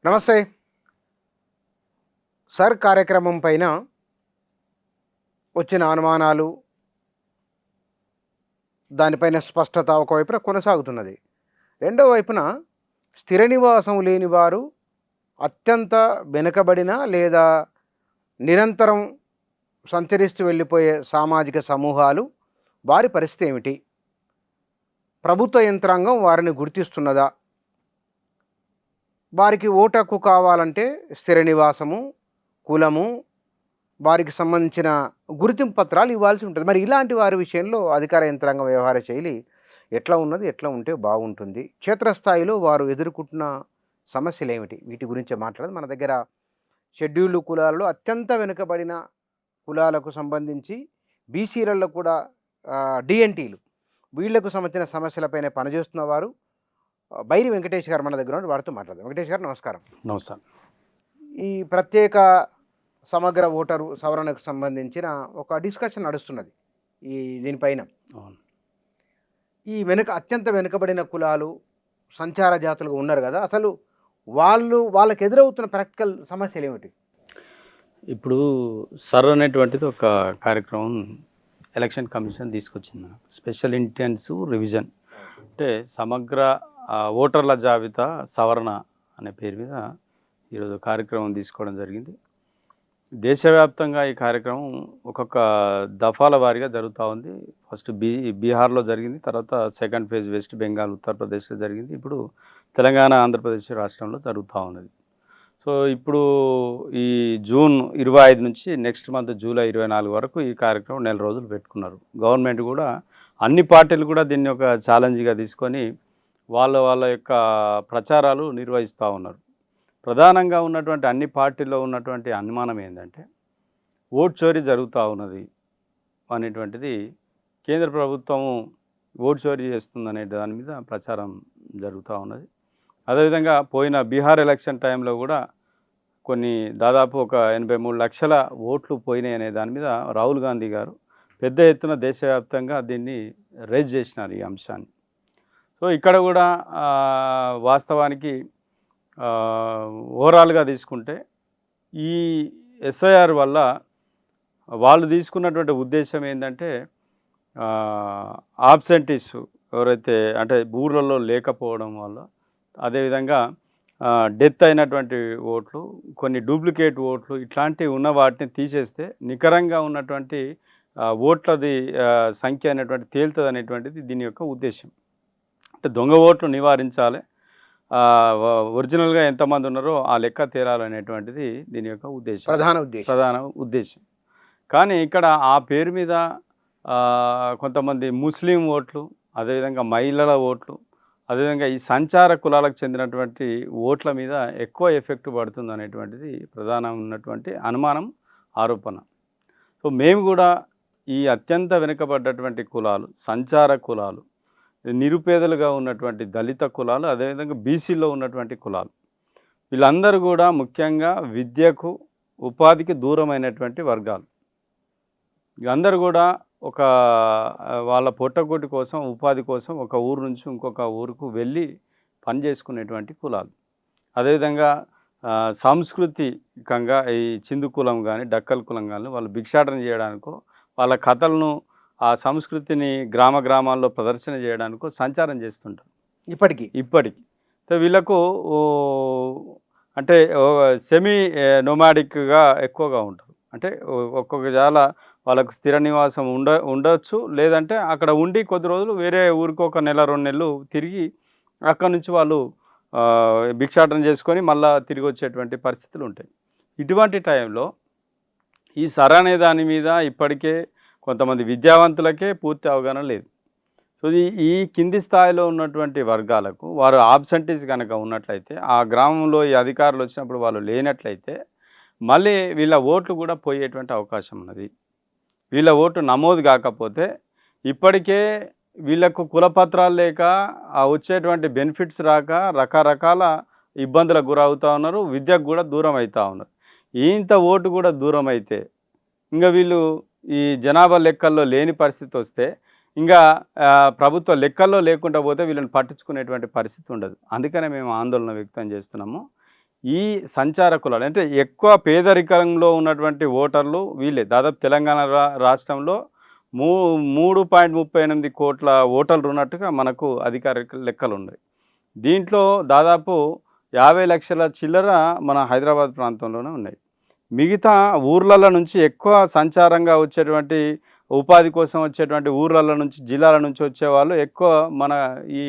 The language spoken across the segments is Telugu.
నమస్తే సార్. కార్యక్రమం పైన వచ్చిన అనుమానాలు, దానిపైన స్పష్టత ఒకవైపున కొనసాగుతున్నది. రెండో వైపున స్థిర నివాసం లేని వారు, అత్యంత వెనుకబడిన లేదా నిరంతరం సంచరిస్తూ వెళ్ళిపోయే సామాజిక సమూహాలు, వారి పరిస్థితి ఏమిటి? ప్రభుత్వ యంత్రాంగం వారిని గుర్తిస్తున్నదా? వారికి ఓటు హక్కు కావాలంటే స్థిర నివాసము, కులము, వారికి సంబంధించిన గుర్తింపు పత్రాలు ఇవ్వాల్సి ఉంటుంది. మరి ఇలాంటి వారి విషయంలో అధికార యంత్రాంగం వ్యవహార శైలి ఎట్లా ఉన్నది? ఎట్లా ఉంటే బాగుంటుంది? క్షేత్రస్థాయిలో వారు ఎదుర్కొంటున్న సమస్యలు ఏమిటి? వీటి గురించి మాట్లాడదు మన దగ్గర షెడ్యూల్డ్ కులాలలో అత్యంత వెనుకబడిన కులాలకు సంబంధించి బీసీలలో కూడా డిఎన్టీలు, వీళ్లకు సంబంధించిన సమస్యలపైన పనిచేస్తున్న వారు బైరి వెంకటేష్ గారు మన దగ్గర వారితో మాట్లాడదాం. వెంకటేష్ గారు నమస్కారం. నమస్కారం. ఈ ప్రత్యేక సమగ్ర ఓటరు సవరణకు సంబంధించిన ఒక డిస్కషన్ నడుస్తున్నది దీనిపైన. ఈ అత్యంత వెనుకబడిన కులాలు, సంచార జాతులుగా ఉన్నారు కదా, అసలు వాళ్ళకి ఎదురవుతున్న ప్రాక్టికల్ సమస్యలు ఏమిటి? ఇప్పుడు సర్ అనేటువంటిది ఒక కార్యక్రమం ఎలక్షన్ కమిషన్ తీసుకొచ్చింది. స్పెషల్ ఇంటెన్సివ్ రివిజన్ అంటే సమగ్ర ఓటర్ల జాబితా సవరణ అనే పేరు మీద ఈరోజు కార్యక్రమం తీసుకోవడం జరిగింది. దేశవ్యాప్తంగా ఈ కార్యక్రమం ఒక్కొక్క దఫాల వారీగా జరుగుతూ ఉంది. ఫస్ట్ బీహార్లో జరిగింది, తర్వాత సెకండ్ ఫేజ్ వెస్ట్ బెంగాల్, ఉత్తరప్రదేశ్లో జరిగింది, ఇప్పుడు తెలంగాణ, ఆంధ్రప్రదేశ్ రాష్ట్రంలో జరుగుతూ ఉన్నది. సో ఇప్పుడు ఈ జూన్ 25 నుంచి నెక్స్ట్ మంత్ జూలై 24 వరకు ఈ కార్యక్రమం 4 రోజులు పెట్టుకున్నారు. గవర్నమెంట్ కూడా, అన్ని పార్టీలు కూడా దీన్ని ఒక ఛాలెంజ్గా తీసుకొని వాళ్ళ యొక్క ప్రచారాలు నిర్వహిస్తూ ఉన్నారు. ప్రధానంగా ఉన్నటువంటి అన్ని పార్టీల్లో ఉన్నటువంటి అనుమానం ఏంటంటే ఓట్ చోరీ జరుగుతూ ఉన్నది అనేటువంటిది. కేంద్ర ప్రభుత్వము ఓట్ చోరీ చేస్తుందనే దాని మీద ప్రచారం జరుగుతూ ఉన్నది. అదేవిధంగా పోయిన బీహార్ ఎలక్షన్ టైంలో కూడా దాదాపు ఒక 83 లక్షల ఓట్లు పోయినాయి అనే దాని మీద రాహుల్ గాంధీ గారు పెద్ద ఎత్తున దేశవ్యాప్తంగా దీన్ని రైజ్ చేసినారు ఈ అంశాన్ని. సో ఇక్కడ కూడా వాస్తవానికి ఓవరాల్గా తీసుకుంటే ఈ ఎస్ఐఆర్ వల్ల వాళ్ళు తీసుకున్నటువంటి ఉద్దేశం ఏంటంటే ఆబ్సెంటీస్ ఎవరైతే అంటే ఊర్లలో లేకపోవడం వల్ల, అదేవిధంగా డెత్ అయినటువంటి ఓట్లు, కొన్ని డూప్లికేట్ ఓట్లు, ఇట్లాంటివి ఉన్న వాటిని తీసేస్తే నికరంగా ఉన్నటువంటి ఓట్లది సంఖ్య అనేటువంటి తేలుతుంది అనేటువంటిది దీని యొక్క ఉద్దేశం. అంటే దొంగ ఓట్లు నివారించాలి, ఒరిజినల్గా ఎంతమంది ఉన్నారో ఆ లెక్క తేలాలనేటువంటిది దీని యొక్క ఉద్దేశం, ప్రధాన ఉద్దేశం. కానీ ఇక్కడ ఆ పేరు మీద కొంతమంది ముస్లిం ఓట్లు, అదేవిధంగా మహిళల ఓట్లు, అదేవిధంగా ఈ సంచార కులాలకు చెందినటువంటి ఓట్ల మీద ఎక్కువ ఎఫెక్ట్ పడుతుంది అనేటువంటిది ప్రధానం ఉన్నటువంటి అనుమానం, ఆరోపణ. సో మేము కూడా ఈ అత్యంత వెనుకబడ్డటువంటి కులాలు, సంచార కులాలు, నిరుపేదలుగా ఉన్నటువంటి దళిత కులాలు, అదేవిధంగా బీసీలో ఉన్నటువంటి కులాలు, వీళ్ళందరూ కూడా ముఖ్యంగా విద్యకు, ఉపాధికి దూరమైనటువంటి వర్గాలు. వీళ్ళందరూ కూడా ఒక వాళ్ళ పొట్టకొట్టి కోసం, ఉపాధి కోసం ఒక ఊరు నుంచి ఇంకొక ఊరుకు వెళ్ళి పని చేసుకునేటువంటి కులాలు. అదేవిధంగా సాంస్కృతికంగా ఈ చిందు కులం కానీ, డక్కల్ కులం కానీ వాళ్ళు భిక్షాటన చేయడానికో, వాళ్ళ కథలను, ఆ సంస్కృతిని గ్రామాల్లో ప్రదర్శన చేయడానికో సంచారం చేస్తుంటారు ఇప్పటికీ. సో వీళ్ళకు అంటే సెమీ నోమాడిక్గా ఎక్కువగా ఉంటారు. అంటే ఒక్కొక్క జాల వాళ్ళకు స్థిర నివాసం ఉండొచ్చు, లేదంటే అక్కడ ఉండి కొద్ది రోజులు వేరే ఊరికి ఒక నెల 2 నెలలు తిరిగి అక్కడ నుంచి వాళ్ళు భిక్షాటన చేసుకొని మళ్ళీ తిరిగి వచ్చేటువంటి పరిస్థితులు ఉంటాయి. ఇటువంటి టైంలో ఈ సర్ అనే దాని మీద ఇప్పటికే కొంతమంది విద్యావంతులకే పూర్తి అవగాహన లేదు. సో ఈ కింది స్థాయిలో ఉన్నటువంటి వర్గాలకు వారు ఆబ్సెంటీస్ కనుక ఉన్నట్లయితే, ఆ గ్రామంలో ఈ అధికారులు వచ్చినప్పుడు వాళ్ళు లేనట్లయితే మళ్ళీ వీళ్ళ ఓట్లు కూడా పోయేటువంటి అవకాశం ఉన్నది. వీళ్ళ ఓటు నమోదు కాకపోతే ఇప్పటికే వీళ్ళకు కులపత్రాలు లేక వచ్చేటువంటి బెనిఫిట్స్ రాక రకరకాల ఇబ్బందులకు గురవుతూ ఉన్నారు, విద్యకు కూడా దూరం అవుతూ ఉన్నారు. ఇంత ఓటు కూడా దూరం అయితే ఇంకా వీళ్ళు ఈ జనాభా లెక్కల్లో లేని పరిస్థితి వస్తే, ఇంకా ప్రభుత్వ లెక్కల్లో లేకుండా పోతే వీళ్ళని పట్టించుకునేటువంటి పరిస్థితి ఉండదు. అందుకనే మేము ఆందోళన వ్యక్తం చేస్తున్నాము. ఈ సంచార కులాలు అంటే ఎక్కువ పేదరికంలో ఉన్నటువంటి ఓటర్లు వీళ్ళే. దాదాపు తెలంగాణ రాష్ట్రంలో 3.38 కోట్ల ఓటర్లు ఉన్నట్టుగా మనకు అధికారిక లెక్కలు ఉన్నాయి. దీంట్లో దాదాపు 50 లక్షల చిల్లర మన హైదరాబాద్ ప్రాంతంలోనే ఉన్నాయి. మిగతా ఊర్లలో నుంచి ఎక్కువ సంచారంగా వచ్చేటువంటి ఉపాధి కోసం వచ్చేటువంటి ఊర్లలో నుంచి జిల్లాల నుంచి వచ్చేవాళ్ళు ఎక్కువ మన ఈ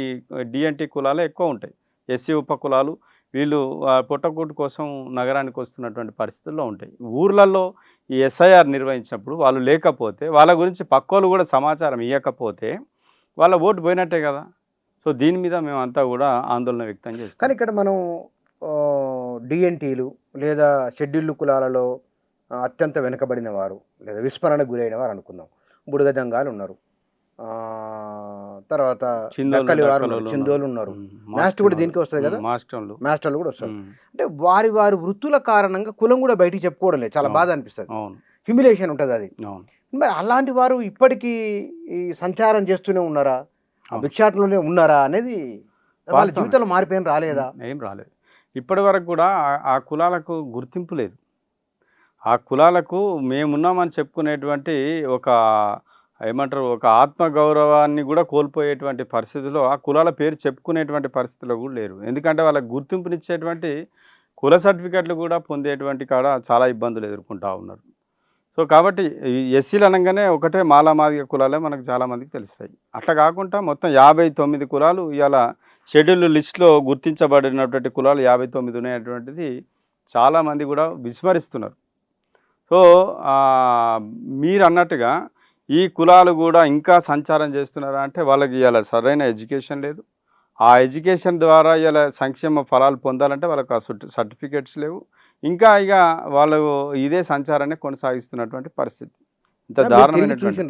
డిఎన్టీ కులాలే ఎక్కువ ఉంటాయి. ఎస్సీ ఉపకులాలు వీళ్ళు పొట్టకూటు కోసం నగరానికి వస్తున్నటువంటి పరిస్థితుల్లో ఉంటాయి. ఊర్లలో ఈ ఎస్ఐఆర్ నిర్వహించినప్పుడు వాళ్ళు లేకపోతే వాళ్ళ గురించి పక్కోళ్ళు కూడా సమాచారం ఇవ్వకపోతే వాళ్ళ ఓటు పోయినట్టే కదా. సో దీని మీద మేమంతా కూడా ఆందోళన వ్యక్తం చేస్తాం. కానీ ఇక్కడ మనం డిఎన్టీలు లేదా షెడ్యూల్డ్ కులాలలో అత్యంత వెనుకబడిన వారు లేదా విస్మరణకు గురైన వారు అనుకుందాం. బుడగదంగాలు ఉన్నారు, తర్వాత దక్కలి వారు ఉన్నారు, చిందోలు ఉన్నారు, మాస్టర్ కూడా దీనికి వస్తుంది కదా, మాస్టర్లు కూడా వస్తారు. అంటే వారి వారి వృత్తుల కారణంగా కులం కూడా బయటికి చెప్పుకోవడం లేదు. చాలా బాధ అనిపిస్తుంది, హ్యూమిలేషన్ ఉంటుంది అది. మరి అలాంటి వారు ఇప్పటికీ ఈ సంచారం చేస్తూనే ఉన్నారా, భిక్షాటనలోనే ఉన్నారా అనేది వాళ్ళ జీవితంలో మారిపోయిన రాలేదా? ఏం రాలేదు. ఇప్పటి వరకు కూడా ఆ కులాలకు గుర్తింపు లేదు. ఆ కులాలకు మేమున్నామని చెప్పుకునేటువంటి ఒక ఏమంటారు ఒక ఆత్మగౌరవాన్ని కూడా కోల్పోయేటువంటి పరిస్థితిలో ఆ కులాల పేరు చెప్పుకునేటువంటి పరిస్థితిలో కూడా లేరు. ఎందుకంటే వాళ్ళకి గుర్తింపునిచ్చేటువంటి కుల సర్టిఫికెట్లు కూడా పొందేటువంటి కాడ చాలా ఇబ్బందులు ఎదుర్కొంటూ ఉన్నారు. సో కాబట్టి ఎస్సీలు అనగానే ఒకటే మాలామాదిగ కులాలే మనకు చాలామందికి తెలుస్తాయి. అట్లా కాకుండా మొత్తం 59 కులాలు ఇవాళ షెడ్యూల్ లిస్టులో గుర్తించబడినటువంటి కులాలు 59 ఉన్నటువంటిది చాలామంది కూడా విస్మరిస్తున్నారు. సో మీరు అన్నట్టుగా ఈ కులాలు కూడా ఇంకా సంచారం చేస్తున్నారా అంటే వాళ్ళకి ఇవాళ సరైన ఎడ్యుకేషన్ లేదు. ఆ ఎడ్యుకేషన్ ద్వారా ఇలా సంక్షేమ ఫలాలు పొందాలంటే వాళ్ళకి ఆ సర్టిఫికేట్స్ లేవు. ఇంకా ఇక వాళ్ళు ఇదే సంచారాన్ని కొనసాగిస్తున్నటువంటి పరిస్థితి. ఇంత దారుణమైనటువంటి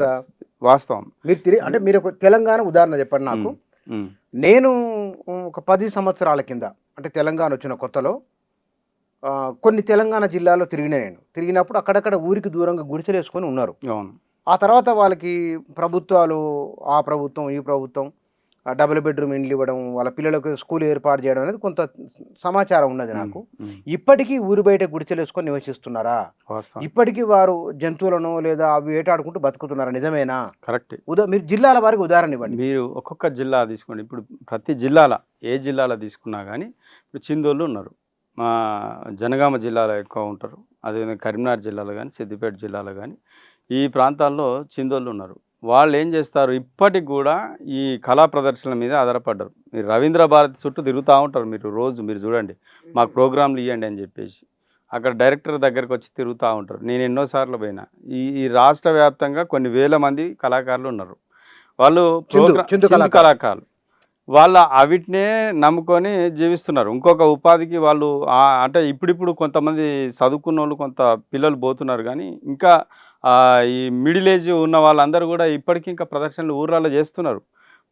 వాస్తవం. మీరు అంటే మీరు ఒక తెలంగాణ ఉదాహరణ చెప్పండి నాకు. నేను ఒక 10 సంవత్సరాల కింద అంటే తెలంగాణ వచ్చిన కొత్తలో కొన్ని తెలంగాణ జిల్లాలో తిరిగినప్పుడు అక్కడక్కడ ఊరికి దూరంగా గుడిసెలు వేసుకొని ఉన్నారు. ఆ తర్వాత వాళ్ళకి ప్రభుత్వాలు, ఆ ప్రభుత్వం ఈ ప్రభుత్వం డబుల్ బెడ్రూమ్ ఇండ్లు ఇవ్వడం, వాళ్ళ పిల్లలకు స్కూల్ ఏర్పాటు చేయడం అనేది కొంత సమాచారం ఉన్నది నాకు. ఇప్పటికీ ఊరి బయట గుడిసెలు వేసుకొని నివసిస్తున్నారా? ఇప్పటికీ వారు జంతువులను లేదా అవి వేటాడుకుంటూ బతుకుతున్నారా? నిజమేనా? కరెక్ట్. మీరు జిల్లాల వారికి ఉదాహరణ ఇవ్వండి. మీరు ఒక్కొక్క జిల్లా తీసుకోండి. ఇప్పుడు ప్రతి జిల్లాల ఏ జిల్లాలో తీసుకున్నా కానీ ఇప్పుడు చిందోళ్ళు ఉన్నారు, మా జనగామ జిల్లాలో ఎక్కువ ఉంటారు, అదేవిధంగా కరీంనగర్ జిల్లాలో కానీ సిద్దిపేట జిల్లాలో కానీ ఈ ప్రాంతాల్లో చిందోళ్ళు ఉన్నారు. వాళ్ళు ఏం చేస్తారు, ఇప్పటికి కూడా ఈ కళా ప్రదర్శనల మీద ఆధారపడ్డారు. మీరు రవీంద్ర భారతి చుట్టూ తిరుగుతూ ఉంటారు, మీరు చూడండి, మాకు ప్రోగ్రాంలు ఇవ్వండి అని చెప్పేసి అక్కడ డైరెక్టర్ దగ్గరికి వచ్చి తిరుగుతూ ఉంటారు. నేను ఎన్నోసార్లు పోయినా. ఈ రాష్ట్ర వ్యాప్తంగా కొన్ని వేల మంది కళాకారులు ఉన్నారు. వాళ్ళు కళాకారులు వాళ్ళ అవిటినే నమ్ముకొని జీవిస్తున్నారు. ఇంకొక ఉపాధికి వాళ్ళు అంటే ఇప్పుడిప్పుడు కొంతమంది చదువుకున్న వాళ్ళు కొంత పిల్లలు పోతున్నారు, కానీ ఇంకా ఈ మిడిల్ ఏజ్ ఉన్న వాళ్ళందరూ కూడా ఇప్పటికీ ఇంకా ప్రదర్శనలు ఊర్లలో చేస్తున్నారు.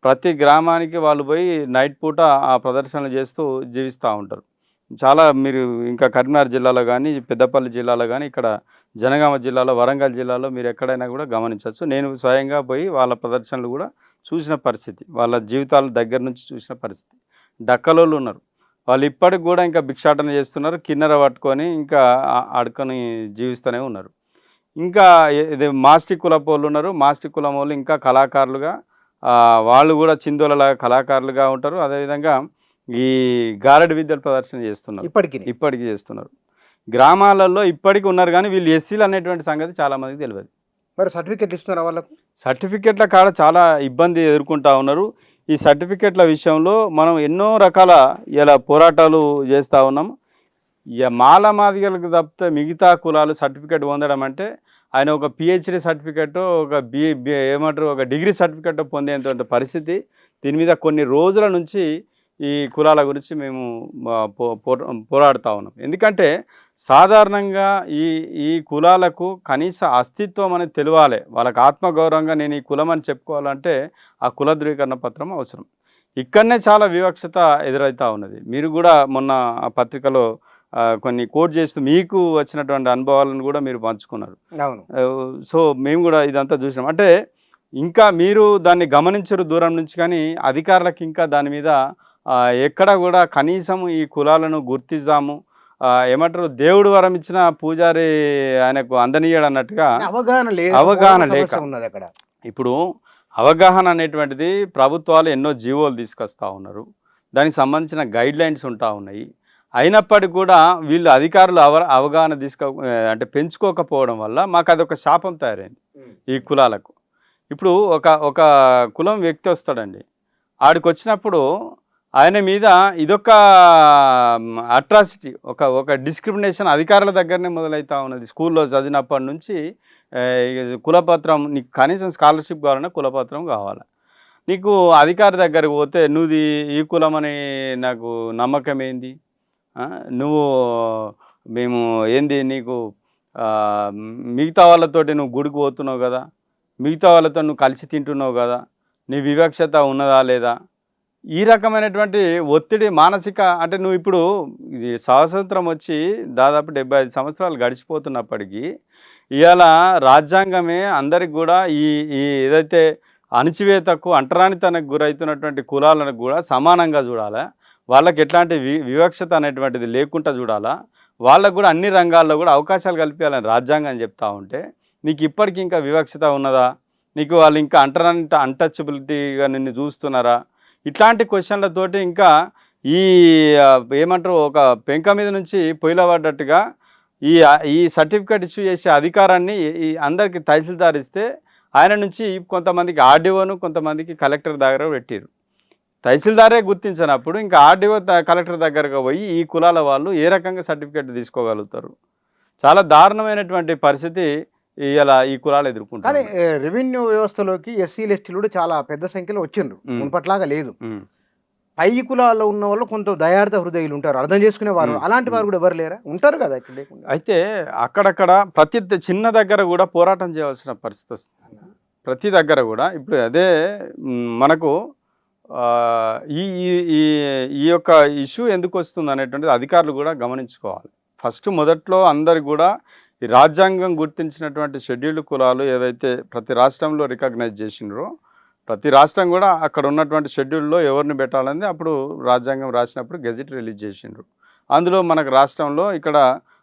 ప్రతి గ్రామానికి వాళ్ళు పోయి నైట్ పూట ఆ ప్రదర్శనలు చేస్తూ జీవిస్తూ ఉంటారు. చాలా మీరు ఇంకా కరీంనగర్ జిల్లాలో కానీ పెద్దపల్లి జిల్లాలో కానీ ఇక్కడ జనగామ జిల్లాలో వరంగల్ జిల్లాలో మీరు ఎక్కడైనా కూడా గమనించవచ్చు. నేను స్వయంగా పోయి వాళ్ళ ప్రదర్శనలు కూడా చూసిన పరిస్థితి, వాళ్ళ జీవితాల దగ్గర నుంచి చూసిన పరిస్థితి. డక్కలోళ్ళు ఉన్నారు, వాళ్ళు ఇప్పటికి కూడా ఇంకా భిక్షాటన చేస్తున్నారు, కిన్నెర పట్టుకొని ఇంకా అడుకొని జీవిస్తూనే ఉన్నారు. ఇంకా ఇది మాస్టిక్ కులపు వాళ్ళు ఉన్నారు, మాస్టిక్ కులం వాళ్ళు ఇంకా కళాకారులుగా వాళ్ళు కూడా చిందోలలాగా కళాకారులుగా ఉంటారు. అదేవిధంగా ఈ గారడి విద్యలు ప్రదర్శన చేస్తున్నారు, ఇప్పటికీ చేస్తున్నారు. గ్రామాలలో ఇప్పటికీ ఉన్నారు, కానీ వీళ్ళు ఎస్సీలు అనేటువంటి సంగతి చాలామందికి తెలియదు. మరి సర్టిఫికెట్లు ఇస్తున్నారు వాళ్ళకు? సర్టిఫికెట్ల కాడ చాలా ఇబ్బంది ఎదుర్కొంటూ ఉన్నారు. ఈ సర్టిఫికెట్ల విషయంలో మనం ఎన్నో రకాల ఇలా పోరాటాలు చేస్తూ ఉన్నాం. ఇక మాలమాదిగలకు తప్పితే మిగతా కులాలు సర్టిఫికెట్ పొందడం అంటే ఆయన ఒక పిహెచ్డి సర్టిఫికెట్, ఒక ఏమంటారు ఒక డిగ్రీ సర్టిఫికెట్ పొందేంత పరిస్థితి. దీని మీద కొన్ని రోజుల నుంచి ఈ కులాల గురించి మేము పోరాడుతూ ఉన్నాం. ఎందుకంటే సాధారణంగా ఈ కులాలకు కనీస అస్తిత్వం అనేది తెలియాలి. వాళ్ళకి ఆత్మగౌరవంగా నేను ఈ కులం అని చెప్పుకోవాలంటే ఆ కుల ధృవీకరణ పత్రం అవసరం. ఇక్కడనే చాలా వివక్షత ఎదురవుతూ ఉన్నది. మీరు కూడా మొన్న ఆ పత్రికలో కొన్ని కోట్ చేస్తూ మీకు వచ్చినటువంటి అనుభవాలను కూడా మీరు పంచుకున్నారు. సో మేము కూడా ఇదంతా చూసినాం. అంటే ఇంకా మీరు దాన్ని గమనించరు దూరం నుంచి, కానీ అధికారులకు ఇంకా దాని మీద ఎక్కడ కూడా కనీసం ఈ కులాలను గుర్తిస్తాము, ఏమంటారు దేవుడు వరం ఇచ్చిన పూజారి ఆయనకు అందనీయడు అన్నట్టుగా అవగాహన అవగాహన లేక సమస్య ఉన్నది అక్కడ. ఇప్పుడు అవగాహన అనేటువంటిది ప్రభుత్వాలు ఎన్నో జీవోలు తీసుకొస్తా ఉన్నారు, దానికి సంబంధించిన గైడ్ లైన్స్ ఉంటా ఉన్నాయి. అయినప్పటికీ కూడా వీళ్ళు అధికారులు అవగాహన అంటే పెంచుకోకపోవడం వల్ల మాకు అదొక శాపం తయారైంది ఈ కులాలకు. ఇప్పుడు ఒక కులం వ్యక్తి వస్తాడండి, ఆడికి వచ్చినప్పుడు ఆయన మీద ఇదొక అట్రాసిటీ, ఒక డిస్క్రిమినేషన్ అధికారుల దగ్గరనే మొదలవుతూ ఉన్నది. స్కూల్లో చదివినప్పటి నుంచి కులపత్రం, నీకు కనీసం స్కాలర్షిప్ కావాలన్నా కులపత్రం కావాలి. నీకు అధికారి దగ్గరికి పోతే నువ్వు ఈ కులం అని నాకు నమ్మకం ఏంది, నువ్వు మేము ఏంది నీకు మిగతా వాళ్ళతోటి నువ్వు గుడికి పోతున్నావు కదా, మిగతా వాళ్ళతో నువ్వు కలిసి తింటున్నావు కదా, నీ వివక్షత ఉన్నదా లేదా, ఈ రకమైనటువంటి ఒత్తిడి మానసిక, అంటే నువ్వు ఇప్పుడు ఇది స్వాతంత్రం వచ్చి దాదాపు 75 సంవత్సరాలు గడిచిపోతున్నప్పటికీ ఇవాళ రాజ్యాంగమే అందరికి కూడా ఈ ఏదైతే అణచివేతకు అంటరానితనకు గురవుతున్నటువంటి కులాలను కూడా సమానంగా చూడాలా, వాళ్ళకి ఎట్లాంటి వివక్షత అనేటువంటిది లేకుండా చూడాలా, వాళ్ళకు కూడా అన్ని రంగాల్లో కూడా అవకాశాలు కల్పించాలని రాజ్యాంగం చెప్తా ఉంటే నీకు ఇప్పటికీ ఇంకా వివక్షత ఉన్నదా, నీకు వాళ్ళు ఇంకా అన్టచబిలిటీగా నిన్ను చూస్తున్నారా, ఇట్లాంటి క్వశ్చన్లతోటి ఇంకా ఈ ఏమంటారు ఒక పెంక మీద నుంచి పొయ్యిలో పడ్డట్టుగా ఈ సర్టిఫికేట్ ఇష్యూ చేసే అధికారాన్ని ఈ అందరికీ తహసీల్దార్ ఇస్తే ఆయన నుంచి కొంతమందికి ఆర్డీఓను కొంతమందికి కలెక్టర్ దగ్గర పెట్టారు. తహసీల్దారే గుర్తించినప్పుడు ఇంకా ఆర్డీఓ కలెక్టర్ దగ్గరకు పోయి ఈ కులాల వాళ్ళు ఏ రకంగా సర్టిఫికేట్ తీసుకోగలుగుతారు? చాలా దారుణమైనటువంటి పరిస్థితి ఇలా ఈ కులాలు ఎదుర్కొంటారు. కానీ రెవెన్యూ వ్యవస్థలోకి ఎస్సీలు ఎస్టీలు కూడా చాలా పెద్ద సంఖ్యలో వచ్చిండ్రు, మునుపట్లాగా లేదు. పై కులాల్లో ఉన్న వాళ్ళు కొంత దయార్థ హృదయులు ఉంటారు, అర్థం చేసుకునే వారు, అలాంటి వారు కూడా ఎవరు లేరా? ఉంటారు కదా ఇక్కడ లేకుండా. అయితే అక్కడక్కడ ప్రతి చిన్న దగ్గర కూడా పోరాటం చేయవలసిన పరిస్థితి వస్తుంది. ప్రతి దగ్గర కూడా ఇప్పుడు అదే మనకు ఈ ఈ యొక్క ఇష్యూ ఎందుకు వస్తుంది అనేటువంటిది అధికారులు కూడా గమనించుకోవాలి. ఫస్ట్ మొదట్లో అందరు కూడా ఈ రాజ్యాంగం గుర్తించినటువంటి షెడ్యూల్డ్ కులాలు ఏవైతే ప్రతి రాష్ట్రంలో రికగ్నైజ్ చేసినారో ప్రతి రాష్ట్రం కూడా అక్కడ ఉన్నటువంటి షెడ్యూల్లో ఎవరిని పెట్టాలని అప్పుడు రాజ్యాంగం రాసినప్పుడు గెజిట్ రిలీజ్ చేసిండ్రు. అందులో మనకు రాష్ట్రంలో ఇక్కడ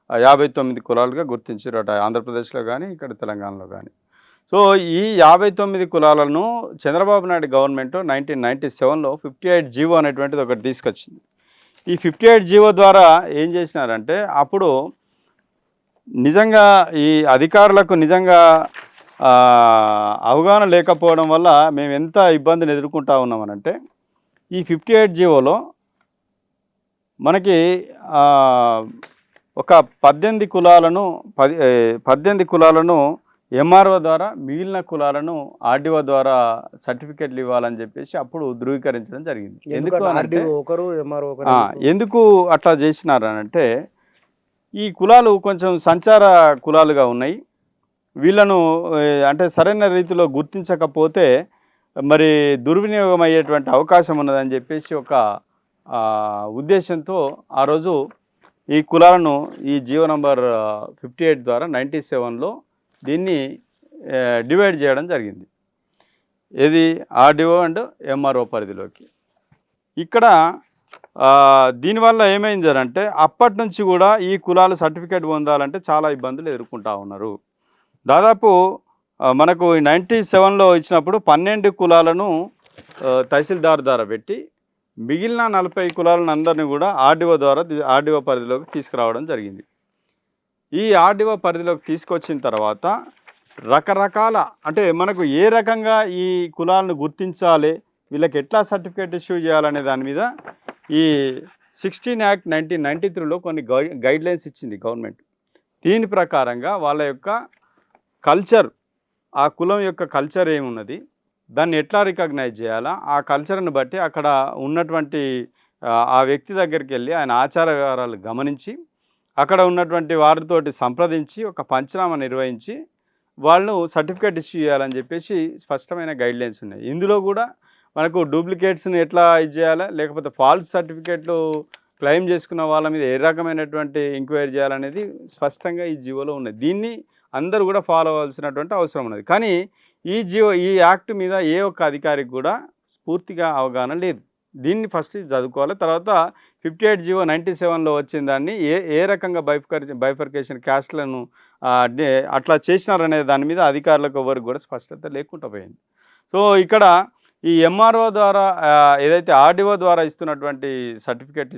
59 కులాలుగా గుర్తించారు అట ఆంధ్రప్రదేశ్లో కానీ ఇక్కడ తెలంగాణలో కానీ. సో ఈ 59 కులాలను చంద్రబాబు నాయుడు గవర్నమెంట్ 1997లో 58 జీవో అనేటువంటిది ఒకటి తీసుకొచ్చింది. ఈ 58 జీవో ద్వారా ఏం చేసినారంటే అప్పుడు నిజంగా ఈ అధికారులకు నిజంగా అవగాహన లేకపోవడం వల్ల మేము ఎంత ఇబ్బందిని ఎదుర్కొంటా ఉన్నామనంటే ఈ 58 జీవోలో మనకి ఒక 18 కులాలను ఎంఆర్ఓ ద్వారా, మిగిలిన కులాలను ఆర్డీఓ ద్వారా సర్టిఫికెట్లు ఇవ్వాలని చెప్పేసి అప్పుడు ధృవీకరించడం జరిగింది. ఎందుకు అట్లా చేసినారనంటే ఈ కులాలు కొంచెం సంచార కులాలుగా ఉన్నాయి, వీళ్ళను అంటే సరైన రీతిలో గుర్తించకపోతే మరి దుర్వినియోగం అయ్యేటువంటి అవకాశం ఉన్నదని చెప్పేసి ఒక ఉద్దేశంతో ఆ రోజు ఈ కులాలను ఈ జీవో నంబర్ 58 ద్వారా 97లో దీన్ని డివైడ్ చేయడం జరిగింది. ఏది ఆర్డీఓ అండ్ ఎంఆర్ఓ పరిధిలోకి. ఇక్కడ దీనివల్ల ఏమైంది అంటే అప్పటి నుంచి కూడా ఈ కులాలు సర్టిఫికేట్ పొందాలంటే చాలా ఇబ్బందులు ఎదుర్కొంటా ఉన్నారు. దాదాపు మనకు 97లో ఇచ్చినప్పుడు 12 కులాలను తహసీల్దార్ ద్వారా పెట్టి మిగిలిన 40 కులాలను అందరినీ కూడా ఆర్డీఓ పరిధిలోకి తీసుకురావడం జరిగింది. ఈ ఆర్డీఓ పరిధిలోకి తీసుకొచ్చిన తర్వాత రకరకాల అంటే మనకు ఏ రకంగా ఈ కులాలను గుర్తించాలి, వీళ్ళకి ఎట్లా సర్టిఫికేట్ ఇష్యూ చేయాలనే దాని మీద ఈ 16 యాక్ట్ 1993లో కొన్ని గైడ్ లైన్స్ ఇచ్చింది గవర్నమెంట్. దీని ప్రకారంగా వాళ్ళ యొక్క కల్చర్, ఆ కులం యొక్క కల్చర్ ఏమున్నది, దాన్ని ఎట్లా రికగ్నైజ్ చేయాలా, ఆ కల్చర్ని బట్టి అక్కడ ఉన్నటువంటి ఆ వ్యక్తి దగ్గరికి వెళ్ళి ఆయన ఆచార వ్యవహారాలు గమనించి అక్కడ ఉన్నటువంటి వారితోటి సంప్రదించి ఒక పంచనామా నిర్వహించి వాళ్ళు సర్టిఫికేట్ ఇష్యూ చేయాలని చెప్పేసి స్పష్టమైన గైడ్లైన్స్ ఉన్నాయి. ఇందులో కూడా మనకు డూప్లికేట్స్ని ఎట్లా ఇది చేయాలా, లేకపోతే ఫాల్స్ సర్టిఫికేట్లు క్లెయిమ్ చేసుకున్న వాళ్ళ మీద ఏ రకమైనటువంటి ఎంక్వైరీ చేయాలనేది స్పష్టంగా ఈ జీవోలో ఉన్నది. దీన్ని అందరూ కూడా ఫాలో అవ్వాల్సినటువంటి అవసరం ఉన్నది. కానీ ఈ యాక్ట్ మీద ఏ ఒక్క అధికారికి కూడా పూర్తిగా అవగాహన లేదు. దీన్ని ఫస్ట్ చదువుకోవాలి. తర్వాత 58 జీవో 97లో వచ్చిన దాన్ని ఏ రకంగా బైఫర్కేషన్ క్యాస్ట్లను అట్లా చేసినారనే దాని మీద అధికారులకు ఎవరికి కూడా స్పష్టత లేకుండా పోయింది. సో ఇక్కడ ఈ ఎంఆర్ఓ ద్వారా ఏదైతే ఆర్డీఓ ద్వారా ఇస్తున్నటువంటి సర్టిఫికేట్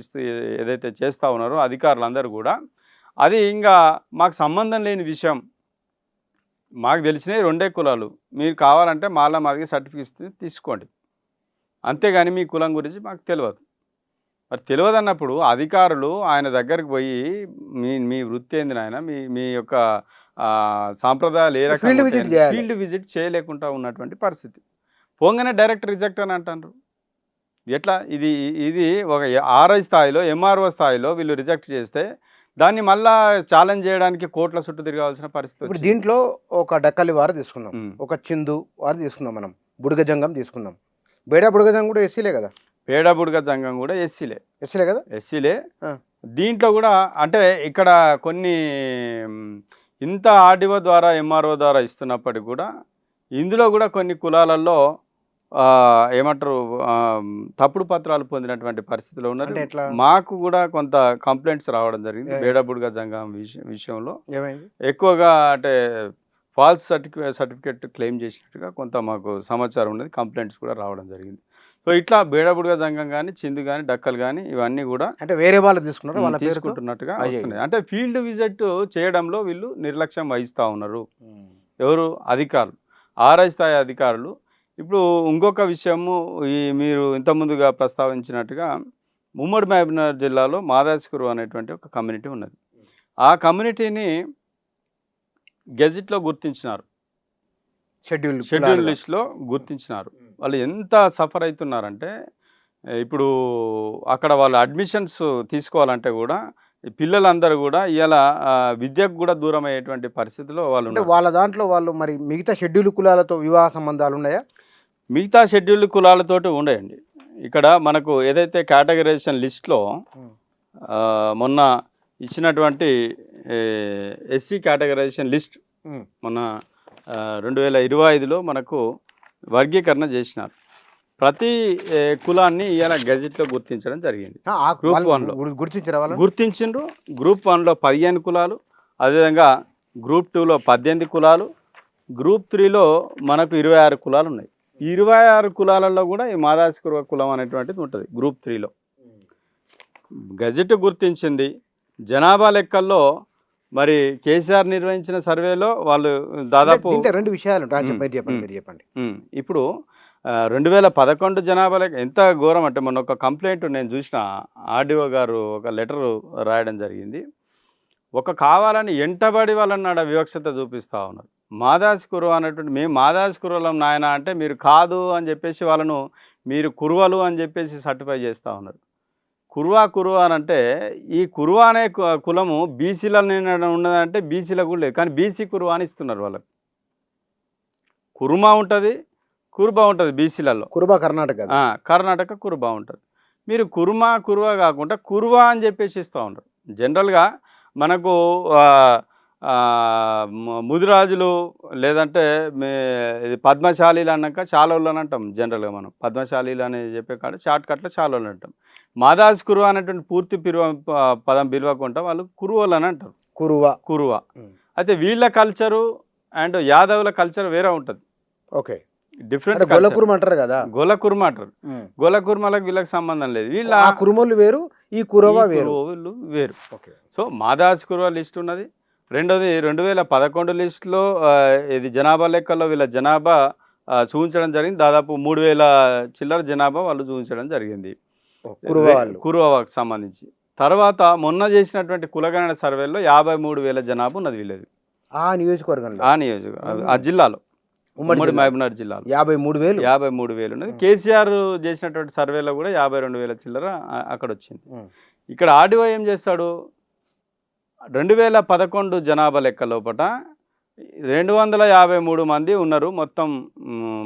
ఏదైతే చేస్తూ ఉన్నారో అధికారులందరూ కూడా అది ఇంకా మాకు సంబంధం లేని విషయం. మాకు తెలిసినవి 2 కులాలు, మీరు కావాలంటే మాదిగా సర్టిఫికేట్ తీసుకోండి, అంతేగాని మీ కులం గురించి మాకు తెలియదు. మరి తెలియదు అన్నప్పుడు అధికారులు ఆయన దగ్గరికి పోయి మీ వృత్తి ఏంది నాయన, మీ యొక్క సాంప్రదాయాలు ఏ రకంగా ఫీల్డ్ విజిట్ చేయలేకుండా ఉన్నటువంటి పరిస్థితి. పోగానే డైరెక్ట్ రిజెక్ట్ అని అంటారు. ఎట్లా ఇది ఒక ఆర్ఐ స్థాయిలో ఎంఆర్ఓ స్థాయిలో వీళ్ళు రిజెక్ట్ చేస్తే దాన్ని మళ్ళా ఛాలెంజ్ చేయడానికి కోట్ల చుట్టూ తిరగాల్సిన పరిస్థితి. ఇప్పుడు దీంట్లో ఒక డక్కలి వారు తీసుకున్నాం, ఒక చిందు వారు తీసుకున్నాం, మనం బుడగజంగం తీసుకున్నాం. బేడా బుడగజంగం కూడా ఎస్సీలే కదా? పేడ బుడగ జంగం కూడా ఎస్సీలే కదా? ఎస్సీలే. దీంట్లో కూడా అంటే ఇక్కడ కొన్ని ఇంత ఆర్డీఓ ద్వారా ఎంఆర్ఓ ద్వారా ఇస్తున్నప్పటికీ కూడా ఇందులో కూడా కొన్ని కులాలలో ఏమంటారు తప్పుడు పత్రాలు పొందినటువంటి పరిస్థితిలో ఉన్నారు. మాకు కూడా కొంత కంప్లైంట్స్ రావడం జరిగింది బేడబుడ్గా జంగం విషయంలో. ఎక్కువగా అంటే ఫాల్స్ సర్టిఫికేట్ క్లెయిమ్ చేసినట్టుగా కొంత మాకు సమాచారం ఉన్నది, కంప్లైంట్స్ కూడా రావడం జరిగింది. సో ఇట్లా బేడబుడ్గా జంగం కానీ చిందు కానీ డక్కలు కానీ ఇవన్నీ కూడా అంటే వేరే వాళ్ళు తీసుకుంటున్నట్టుగా వస్తున్నాయి. అంటే ఫీల్డ్ విజిట్ చేయడంలో వీళ్ళు నిర్లక్ష్యం వహిస్తూ ఉన్నారు ఎవరు? అధికారులు, ఆర్ఐ స్థాయి అధికారులు. ఇప్పుడు ఇంకొక విషయము, మీరు ఇంతకుముందుగా ప్రస్తావించినట్టుగా ఉమ్మడి మహబూబ్నగర్ జిల్లాలో మాదాస్కురు అనేటువంటి ఒక కమ్యూనిటీ ఉన్నది. ఆ కమ్యూనిటీని గెజిట్లో గుర్తించినారు, షెడ్యూల్ లిస్ట్లో గుర్తించినారు. వాళ్ళు ఎంత సఫర్ అవుతున్నారంటే ఇప్పుడు అక్కడ వాళ్ళు అడ్మిషన్స్ తీసుకోవాలంటే కూడా పిల్లలందరూ కూడా ఇలా విద్యకు కూడా దూరం అయ్యేటువంటి పరిస్థితిలో వాళ్ళు. వాళ్ళ దాంట్లో వాళ్ళు మరి మిగతా షెడ్యూల్ కులాలతో వివాహ సంబంధాలు ఉన్నాయా? మిగతా షెడ్యూల్ కులాలతోటి ఉండయండి. ఇక్కడ మనకు ఏదైతే కేటగరైజేషన్ లిస్ట్లో మొన్న ఇచ్చినటువంటి ఎస్సీ కేటగరైజేషన్ లిస్ట్ మొన్న 2025లో మనకు వర్గీకరణ చేసినారు. ప్రతి కులాన్ని ఇలా గెజెట్లో గుర్తించడం జరిగింది. గ్రూప్ 1లో గుర్తించిండ్రు. గ్రూప్ 1లో 15 కులాలు, అదేవిధంగా గ్రూప్ 2లో 18 కులాలు, గ్రూప్ 3లో మనకు 26 కులాలు ఉన్నాయి. 26 కులాలలో కూడా ఈ మాదాస్కురు కులం అనేటువంటిది ఉంటుంది. గ్రూప్ 3లో గెజెట్ గుర్తించింది. జనాభా లెక్కల్లో మరి కేసీఆర్ నిర్వహించిన సర్వేలో వాళ్ళు దాదాపు 2 విషయాలు చెప్పండి. ఇప్పుడు 2011 జనాభా లెక్క ఎంత ఘోరం అంటే మొన్న ఒక కంప్లైంట్ నేను చూసిన, ఆర్డీఓ గారు ఒక లెటర్ రాయడం జరిగింది. కావాలని ఎంటబడి వాళ్ళని నాడ వివక్షత చూపిస్తూ ఉన్నారు. మాదాస్కురు అనేటువంటి మేము మాదాస్కురులం నాయన అంటే మీరు కాదు అని చెప్పేసి వాళ్ళను మీరు కురువలు అని చెప్పేసి సర్టిఫై చేస్తూ ఉన్నారు. కురువా అని అంటే ఈ కురువా అనే కులము బీసీలో ఉన్నదంటే బీసీలో కూడా లేదు, కానీ బీసీ కురువా అని ఇస్తున్నారు వాళ్ళకి. కురుమా ఉంటుంది, కురుబా ఉంటుంది బీసీలలో. కురుబా కర్ణాటక కురుబా ఉంటుంది. మీరు కురువా కాకుండా కురువా అని చెప్పేసి ఇస్తూ ఉంటారు. జనరల్గా మనకు ముదిరాజులు లేదంటే ఇది పద్మశాలీలు అన్నాక చాలోళ్ళు అని అంటాం. జనరల్గా మనం పద్మశాలీలు అని చెప్పే కాడ షార్ట్ కట్లో చాలోళ్ళు అంటాం. మాదాస్కురు అనేటువంటి పూర్తి పదం పిలవకుండా వాళ్ళు కురువలు అని అంటారు. కురువా. అయితే వీళ్ళ కల్చరు అండ్ యాదవుల కల్చర్ వేరే ఉంటుంది. Okay, different. గొల్లకుర్మ అంటారు కదా, గొల్లకుర్మ అంటారు. గొల్లకుర్మలకు వీళ్ళకి సంబంధం లేదు. వీళ్ళ కురుమలు వేరు, ఈ కురువా వేరు. సో మాదాస్కురు లిస్ట్ ఉన్నది. రెండోది 2011 లిస్టులో ఇది జనాభా లెక్కల్లో వీళ్ళ జనాభా చూపించడం జరిగింది. దాదాపు 3000 చిల్లర జనాభా వాళ్ళు చూపించడం జరిగింది కురువాకు సంబంధించి. తర్వాత మొన్న చేసినటువంటి కులగణన సర్వేలో 53,000 జనాభా ఉన్నది వీళ్ళది ఆ నియోజకవర్గంలో. ఆ జిల్లాలో ఉమ్మడి మహబూబ్నగర్ జిల్లాలో 53,000 ఉన్నది. కేసీఆర్ చేసినటువంటి సర్వేలో కూడా 52,000 చిల్లర అక్కడ వచ్చింది. ఇక్కడ ఆర్డీఓ ఏం చేస్తాడు, 2011 జనాభా లెక్క లోపల 253 మంది ఉన్నారు మొత్తం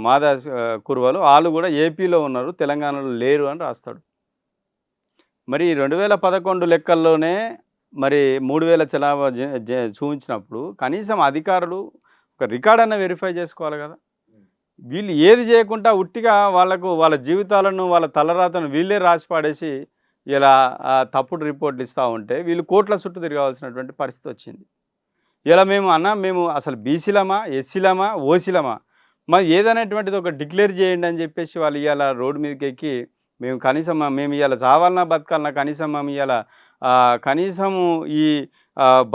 మాదాస్ కురువలు. వాళ్ళు కూడా ఏపీలో ఉన్నారు, తెలంగాణలో లేరు అని రాస్తాడు. మరి 2011 లెక్కల్లోనే మరి 3,000 జనాభా చూపించినప్పుడు కనీసం అధికారులు ఒక రికార్డ్ అన్న వెరిఫై చేసుకోవాలి కదా. వీళ్ళు ఏది చేయకుండా ఉట్టిగా వాళ్ళ జీవితాలను వాళ్ళ తలరాతను వీళ్ళే రాసి పాడేసి ఇలా తప్పుడు రిపోర్ట్లు ఇస్తూ ఉంటే వీళ్ళు కోట్ల చుట్టూ తిరగాల్సినటువంటి పరిస్థితి వచ్చింది. ఇలా మేము అసలు బీసీలమా, ఎస్సీలమా, ఓసీలమా, మరి ఏదనేటువంటిది ఒక డిక్లేర్ చేయండి అని చెప్పేసి వాళ్ళు ఇవాళ రోడ్డు మీదకి ఎక్కి మేము కనీసం మేము ఇవాళ చావాలన్నా బతకాలన్నా కనీసం మేము ఇవాళ కనీసము ఈ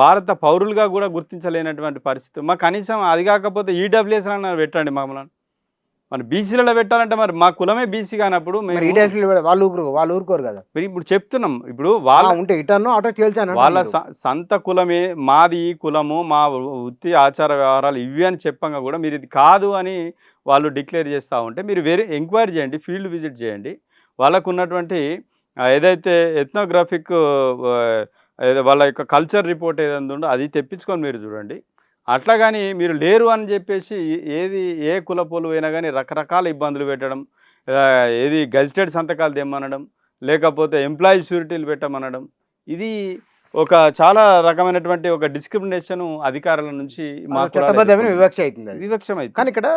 భారత పౌరులుగా కూడా గుర్తించలేనటువంటి పరిస్థితి. మాకు కనీసం అది కాకపోతే ఈడబ్ల్యూఎస్ అన్న పెట్టండి మమ్మల్ని. మరి బీసీలలో పెట్టాలంటే మరి మా కులమే బీసీ కానప్పుడు మరి ఈ మేము డైరెక్షన్లో వాళ్ళు ఊరుకోరు కదా. మరి ఇప్పుడు చెప్తున్నాం. ఇప్పుడు వాళ్ళ ఉంటే ఇటన్నో అటో తేల్చాను వాళ్ళ సంత కులమే మాది ఈ కులము, మా వృత్తి ఆచార వ్యవహారాలు ఇవి అని చెప్పంగా కూడా మీరు ఇది కాదు అని వాళ్ళు డిక్లేర్ చేస్తూ ఉంటే మీరు వేరే ఎంక్వైరీ చేయండి, ఫీల్డ్ విజిట్ చేయండి. వాళ్ళకు ఉన్నటువంటి ఏదైతే ఎథ్నోగ్రాఫిక్ వాళ్ళ యొక్క కల్చర్ రిపోర్ట్ ఏదైనా ఉందో అది తెప్పించుకొని మీరు చూడండి. అట్లా కానీ మీరు లేరు అని చెప్పేసి ఏ కులపోలు అయినా కానీ రకరకాల ఇబ్బందులు పెట్టడం, ఏది గజిటెడ్ సంతకాలు తెమ్మనడం, లేకపోతే ఎంప్లాయీ షూరిటీలు పెట్టమనడం, ఇది ఒక చాలా రకమైనటువంటి ఒక డిస్క్రిమినేషన్ అధికారుల నుంచి చట్టబద్ధమైన వివక్ష అవుతుంది. వివక్షం అయితే కానీ ఇక్కడ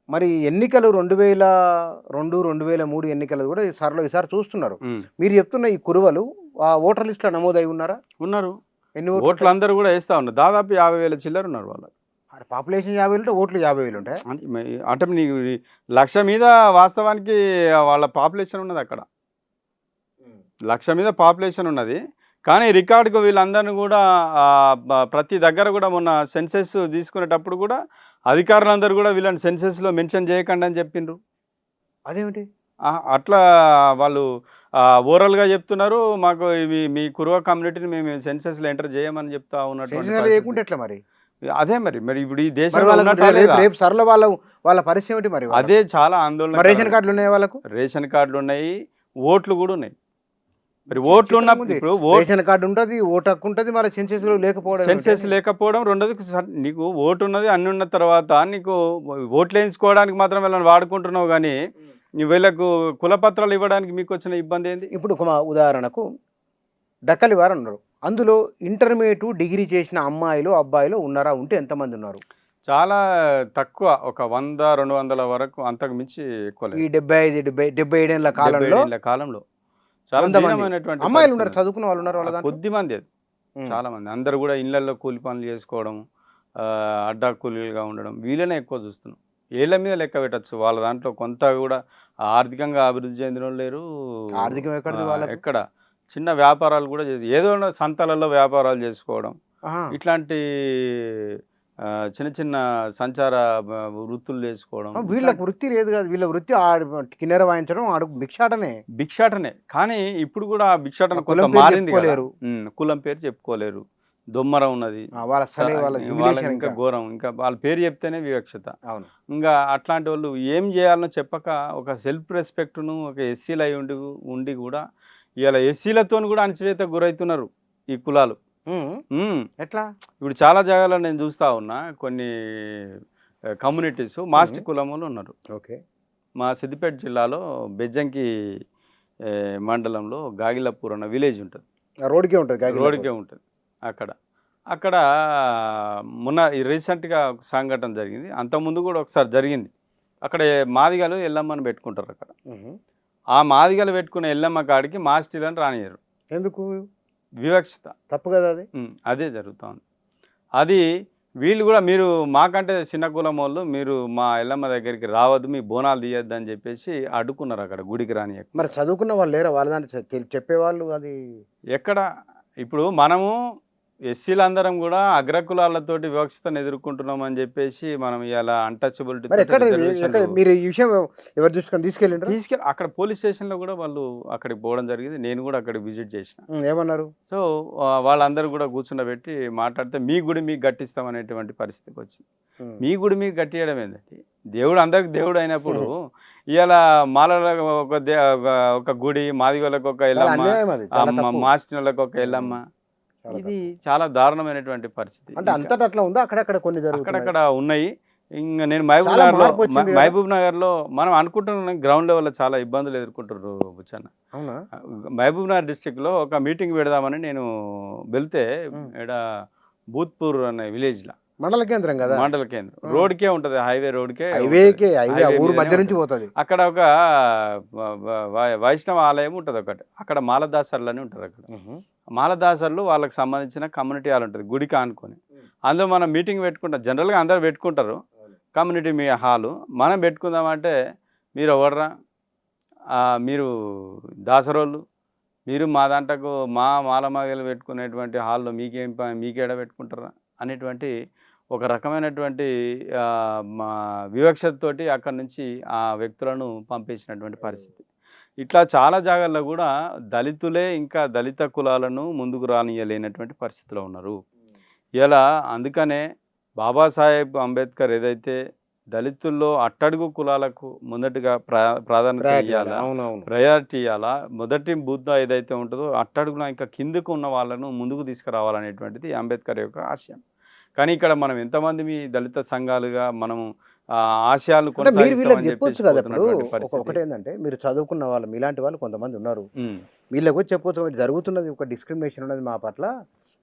మరి ఎన్నికలు 2002, 2003 ఎన్నికలు కూడా ఈసారి చూస్తున్నారు. మీరు చెప్తున్న ఈ కురువలు ఆ ఓటర్ లిస్టులో నమోదై ఉన్నారు. ఎన్ని ఓట్లు అందరూ కూడా వేస్తూ ఉన్నారు. దాదాపు 50,000 చిల్లర ఉన్నారు వాళ్ళు. పాపులేషన్ 50,000 ఉంటే ఓట్లు 50,000 ఉంటాయి. అంటే నీకు 1,00,000 మీద వాస్తవానికి వాళ్ళ పాపులేషన్ ఉన్నది అక్కడ. 1,00,000 మీద పాపులేషన్ ఉన్నది. కానీ రికార్డుకు వీళ్ళందరినీ కూడా ప్రతి దగ్గర కూడా మొన్న సెన్సెస్ తీసుకునేటప్పుడు కూడా అధికారులందరూ కూడా వీళ్ళని సెన్సెస్లో మెన్షన్ చేయకండి అని చెప్పిండ్రు. అదేమిటి అట్లా వాళ్ళు ఓవరాల్గా చెప్తున్నారు. మాకు ఇవి మీ కురువ కమ్యూనిటీని మేము సెన్సెస్లో ఎంటర్ చేయమని చెప్తా ఉన్నట్టు. ఎట్లా మరి అదే మరి ఇప్పుడు ఈ దేశంలో వాళ్ళ పరిస్థితి ఏమిటి మరి? అదే చాలా ఆందోళన. రేషన్ కార్డులు ఉన్నాయి, వాళ్ళకు రేషన్ కార్డులు ఉన్నాయి, ఓట్లు కూడా ఉన్నాయి. మరి ఓట్లు ఉన్నప్పుడు ఇప్పుడు రేషన్ కార్డు ఉంటుంది, ఓటు హక్కు ఉంటుంది, మరి సెన్సెస్ లేకపోవడం రెండోది. నీకు ఓటు ఉన్నది అన్ని ఉన్న తర్వాత నీకు ఓట్లు వేయించుకోవడానికి మాత్రం వీళ్ళని వాడుకుంటున్నావు, కానీ వీళ్ళకు కులపత్రాలు ఇవ్వడానికి మీకు వచ్చిన ఇబ్బంది ఏంది? ఇప్పుడు ఉదాహరణకు డక్కలి వారు ఉన్నారు, అందులో ఇంటర్మీడియట్ డిగ్రీ చేసిన అమ్మాయిలు అబ్బాయిలు ఉన్నారా? ఉంటే ఎంతమంది ఉన్నారు? చాలా తక్కువ, ఒక 100-200 వరకు, అంతకు మించి ఎక్కువ. ఈ 75-77 ఏళ్ల కాలంలో చాలా అమ్మాయిలు ఉన్నారు, చదువుకున్న వాళ్ళు ఉన్నారు, కొద్ది మంది, చాలా మంది. అందరు కూడా ఇళ్లలో కూలి పనులు చేసుకోవడం, అడ్డా కూలీలుగా ఉండడం, వీళ్ళనే ఎక్కువ చూస్తున్నాం. ఏళ్ల మీద లెక్క పెట్టచ్చు. వాళ్ళ దాంట్లో కొంత కూడా ఆర్థికంగా అభివృద్ధి చెందిన వాళ్ళు లేరు. ఆర్థికం ఎక్కడ చిన్న వ్యాపారాలు కూడా చేసి ఏదో సంతలలో వ్యాపారాలు చేసుకోవడం, ఇట్లాంటి చిన్న చిన్న సంచార వృత్తులు చేసుకోవడం. వీళ్ళకి వృత్తి లేదు కదా, వీళ్ళ వృత్తి కిన్నెర వాయించడం, భిక్షాటనే. కానీ ఇప్పుడు కూడా భిక్షాటన కొంత మారింది. కులం పేరు చెప్పుకోలేరు, దొమ్మరం ఉన్నది, ఇంకా ఘోరం, ఇంకా వాళ్ళ పేరు చెప్తేనే వివక్షత. ఇంకా అట్లాంటి వాళ్ళు ఏం చేయాలనో చెప్పక ఒక సెల్ఫ్ రెస్పెక్ట్ను ఒక ఎస్సీలు అయి ఉండి కూడా ఇలా ఎస్సీలతో కూడా అణచివేతకు గురవుతున్నారు ఈ కులాలు. ఎట్లా? ఇప్పుడు చాలా జాగాలో నేను చూస్తా ఉన్నా, కొన్ని కమ్యూనిటీస్ మాస్టి కులములు ఉన్నారు. ఓకే. మా సిద్దిపేట జిల్లాలో బెజ్జంకి మండలంలో గాగిలపూర్ అన్న విలేజ్ ఉంటుంది, రోడ్కే ఉంటుంది. అక్కడ మొన్న రీసెంట్గా ఒక సంఘటన జరిగింది. అంతకుముందు కూడా ఒకసారి జరిగింది. అక్కడ మాదిగలు ఎల్లమ్మని పెట్టుకుంటారు. అక్కడ ఆ మాదిగలు పెట్టుకునే ఎల్లమ్మ కాడికి మాస్టీలను రానియరు. ఎందుకు? వివక్షత. తప్పు కదా అది. అదే జరుగుతుంది. అది వీళ్ళు కూడా మీరు మాకంటే చిన్న కులం వాళ్ళు, మీరు మా ఎల్లమ్మ దగ్గరికి రావద్దు, మీ బోనాలు తీయద్దు అని చెప్పేసి అడ్డుకున్నారు అక్కడ గుడికి రాని. మరి చదువుకున్న వాళ్ళు లేరా వాళ్ళ దాంట్లో చెప్పేవాళ్ళు? అది ఎక్కడ? ఇప్పుడు మనము ఎస్సీలందరం కూడా అగ్రకులాలతోటి వివక్షతను ఎదుర్కొంటున్నాం అని చెప్పేసి మనం ఇలా అన్టచబిలిటీ మీరు ఈ విషయం ఎవరు తీసుకెళ్ళి అక్కడ పోలీస్ స్టేషన్లో కూడా వాళ్ళు అక్కడికి పోవడం జరిగింది. నేను కూడా అక్కడికి విజిట్ చేసిన. ఏమన్నారు? సో వాళ్ళందరూ కూడా కూర్చుండబెట్టి మాట్లాడితే మీ గుడి మీకు గట్టిస్తాం అనేటువంటి పరిస్థితికి వచ్చింది. మీ గుడి మీకు గట్టియడం ఏంటంటే, దేవుడు అందరికి దేవుడు అయినప్పుడు ఇలా మాలల ఒక గుడి, మాదిగోళ్ళకు ఒక ఎల్లమ్మ, మాస్టినోళ్ళకు ఒక ఎల్లమ్మ, ఇది చాలా దారుణమైనటువంటి పరిస్థితి. అంటే అంతటా అట్లా ఉందా? అక్కడక్కడ ఉన్నాయి. ఇంకా నేను మహబూబ్ నగర్లో మనం అనుకుంటున్నాం గ్రౌండ్ లెవెల్లో చాలా ఇబ్బందులు ఎదుర్కొంటున్నారు బుచ్చన్న. మహబూబ్ నగర్ డిస్టిక్లో ఒక మీటింగ్ పెడదామని నేను వెళ్తే ఇక్కడ భూత్పూర్ అనే విలేజ్లో మండల కేంద్రం కదా, మండల కేంద్రం రోడ్కే ఉంటుంది, హైవే రోడ్కే హైవే ఊరు మీదనే మధ్య నుంచి ఉంటుంది. పోతుంది. అక్కడ ఒక వైష్ణవ ఆలయం ఉంటుంది ఒకటి, అక్కడ మాలదాసర్లు అని ఉంటుంది. అక్కడ మాలదాసర్లు వాళ్ళకి సంబంధించిన కమ్యూనిటీ హాల్ ఉంటుంది గుడికి ఆనుకొని. అందులో మనం మీటింగ్ పెట్టుకుంటాం, జనరల్గా అందరూ పెట్టుకుంటారు కమ్యూనిటీ హాలు. మనం పెట్టుకుందామంటే మీరు ఎవర్రా, మీరు దాసరోళ్ళు, మీరు మా దాంట్లకు మాలమగలు పెట్టుకునేటువంటి హాల్లో మీకేడ పెట్టుకుంటారా అనేటువంటి ఒక రకమైనటువంటి మా వివక్షతతోటి అక్కడి నుంచి ఆ వ్యక్తులను పంపించినటువంటి పరిస్థితి. ఇట్లా చాలా జాగాల్లో కూడా దళితులే ఇంకా దళిత కులాలను ముందుకు రానియలేనటువంటి పరిస్థితిలో ఉన్నారు ఇలా. అందుకనే బాబాసాహెబ్ అంబేద్కర్ ఏదైతే దళితుల్లో అట్టడుగు కులాలకు మొదటిగా ప్రాధాన్యత ఇవ్వాలా, ప్రయారిటీ ఇవ్వాలా, మొదటి బుద్ధ ఏదైతే ఉంటుందో అట్టడుగున ఇంకా కిందకు ఉన్న వాళ్ళను ముందుకు తీసుకురావాలనేటువంటిది అంబేద్కర్ యొక్క ఆశయం. కానీ ఇక్కడ మనం ఎంతమంది మీ దళిత సంఘాలుగా మనము ఆశయాలు చెప్పొచ్చు కదా. ఒకటి ఏంటంటే మీరు చదువుకున్న వాళ్ళు మీలాంటి వాళ్ళు కొంతమంది ఉన్నారు, వీళ్ళకి వచ్చి చెప్పొచ్చు జరుగుతున్నది ఒక డిస్క్రిమినేషన్ ఉన్నది మా పట్ల,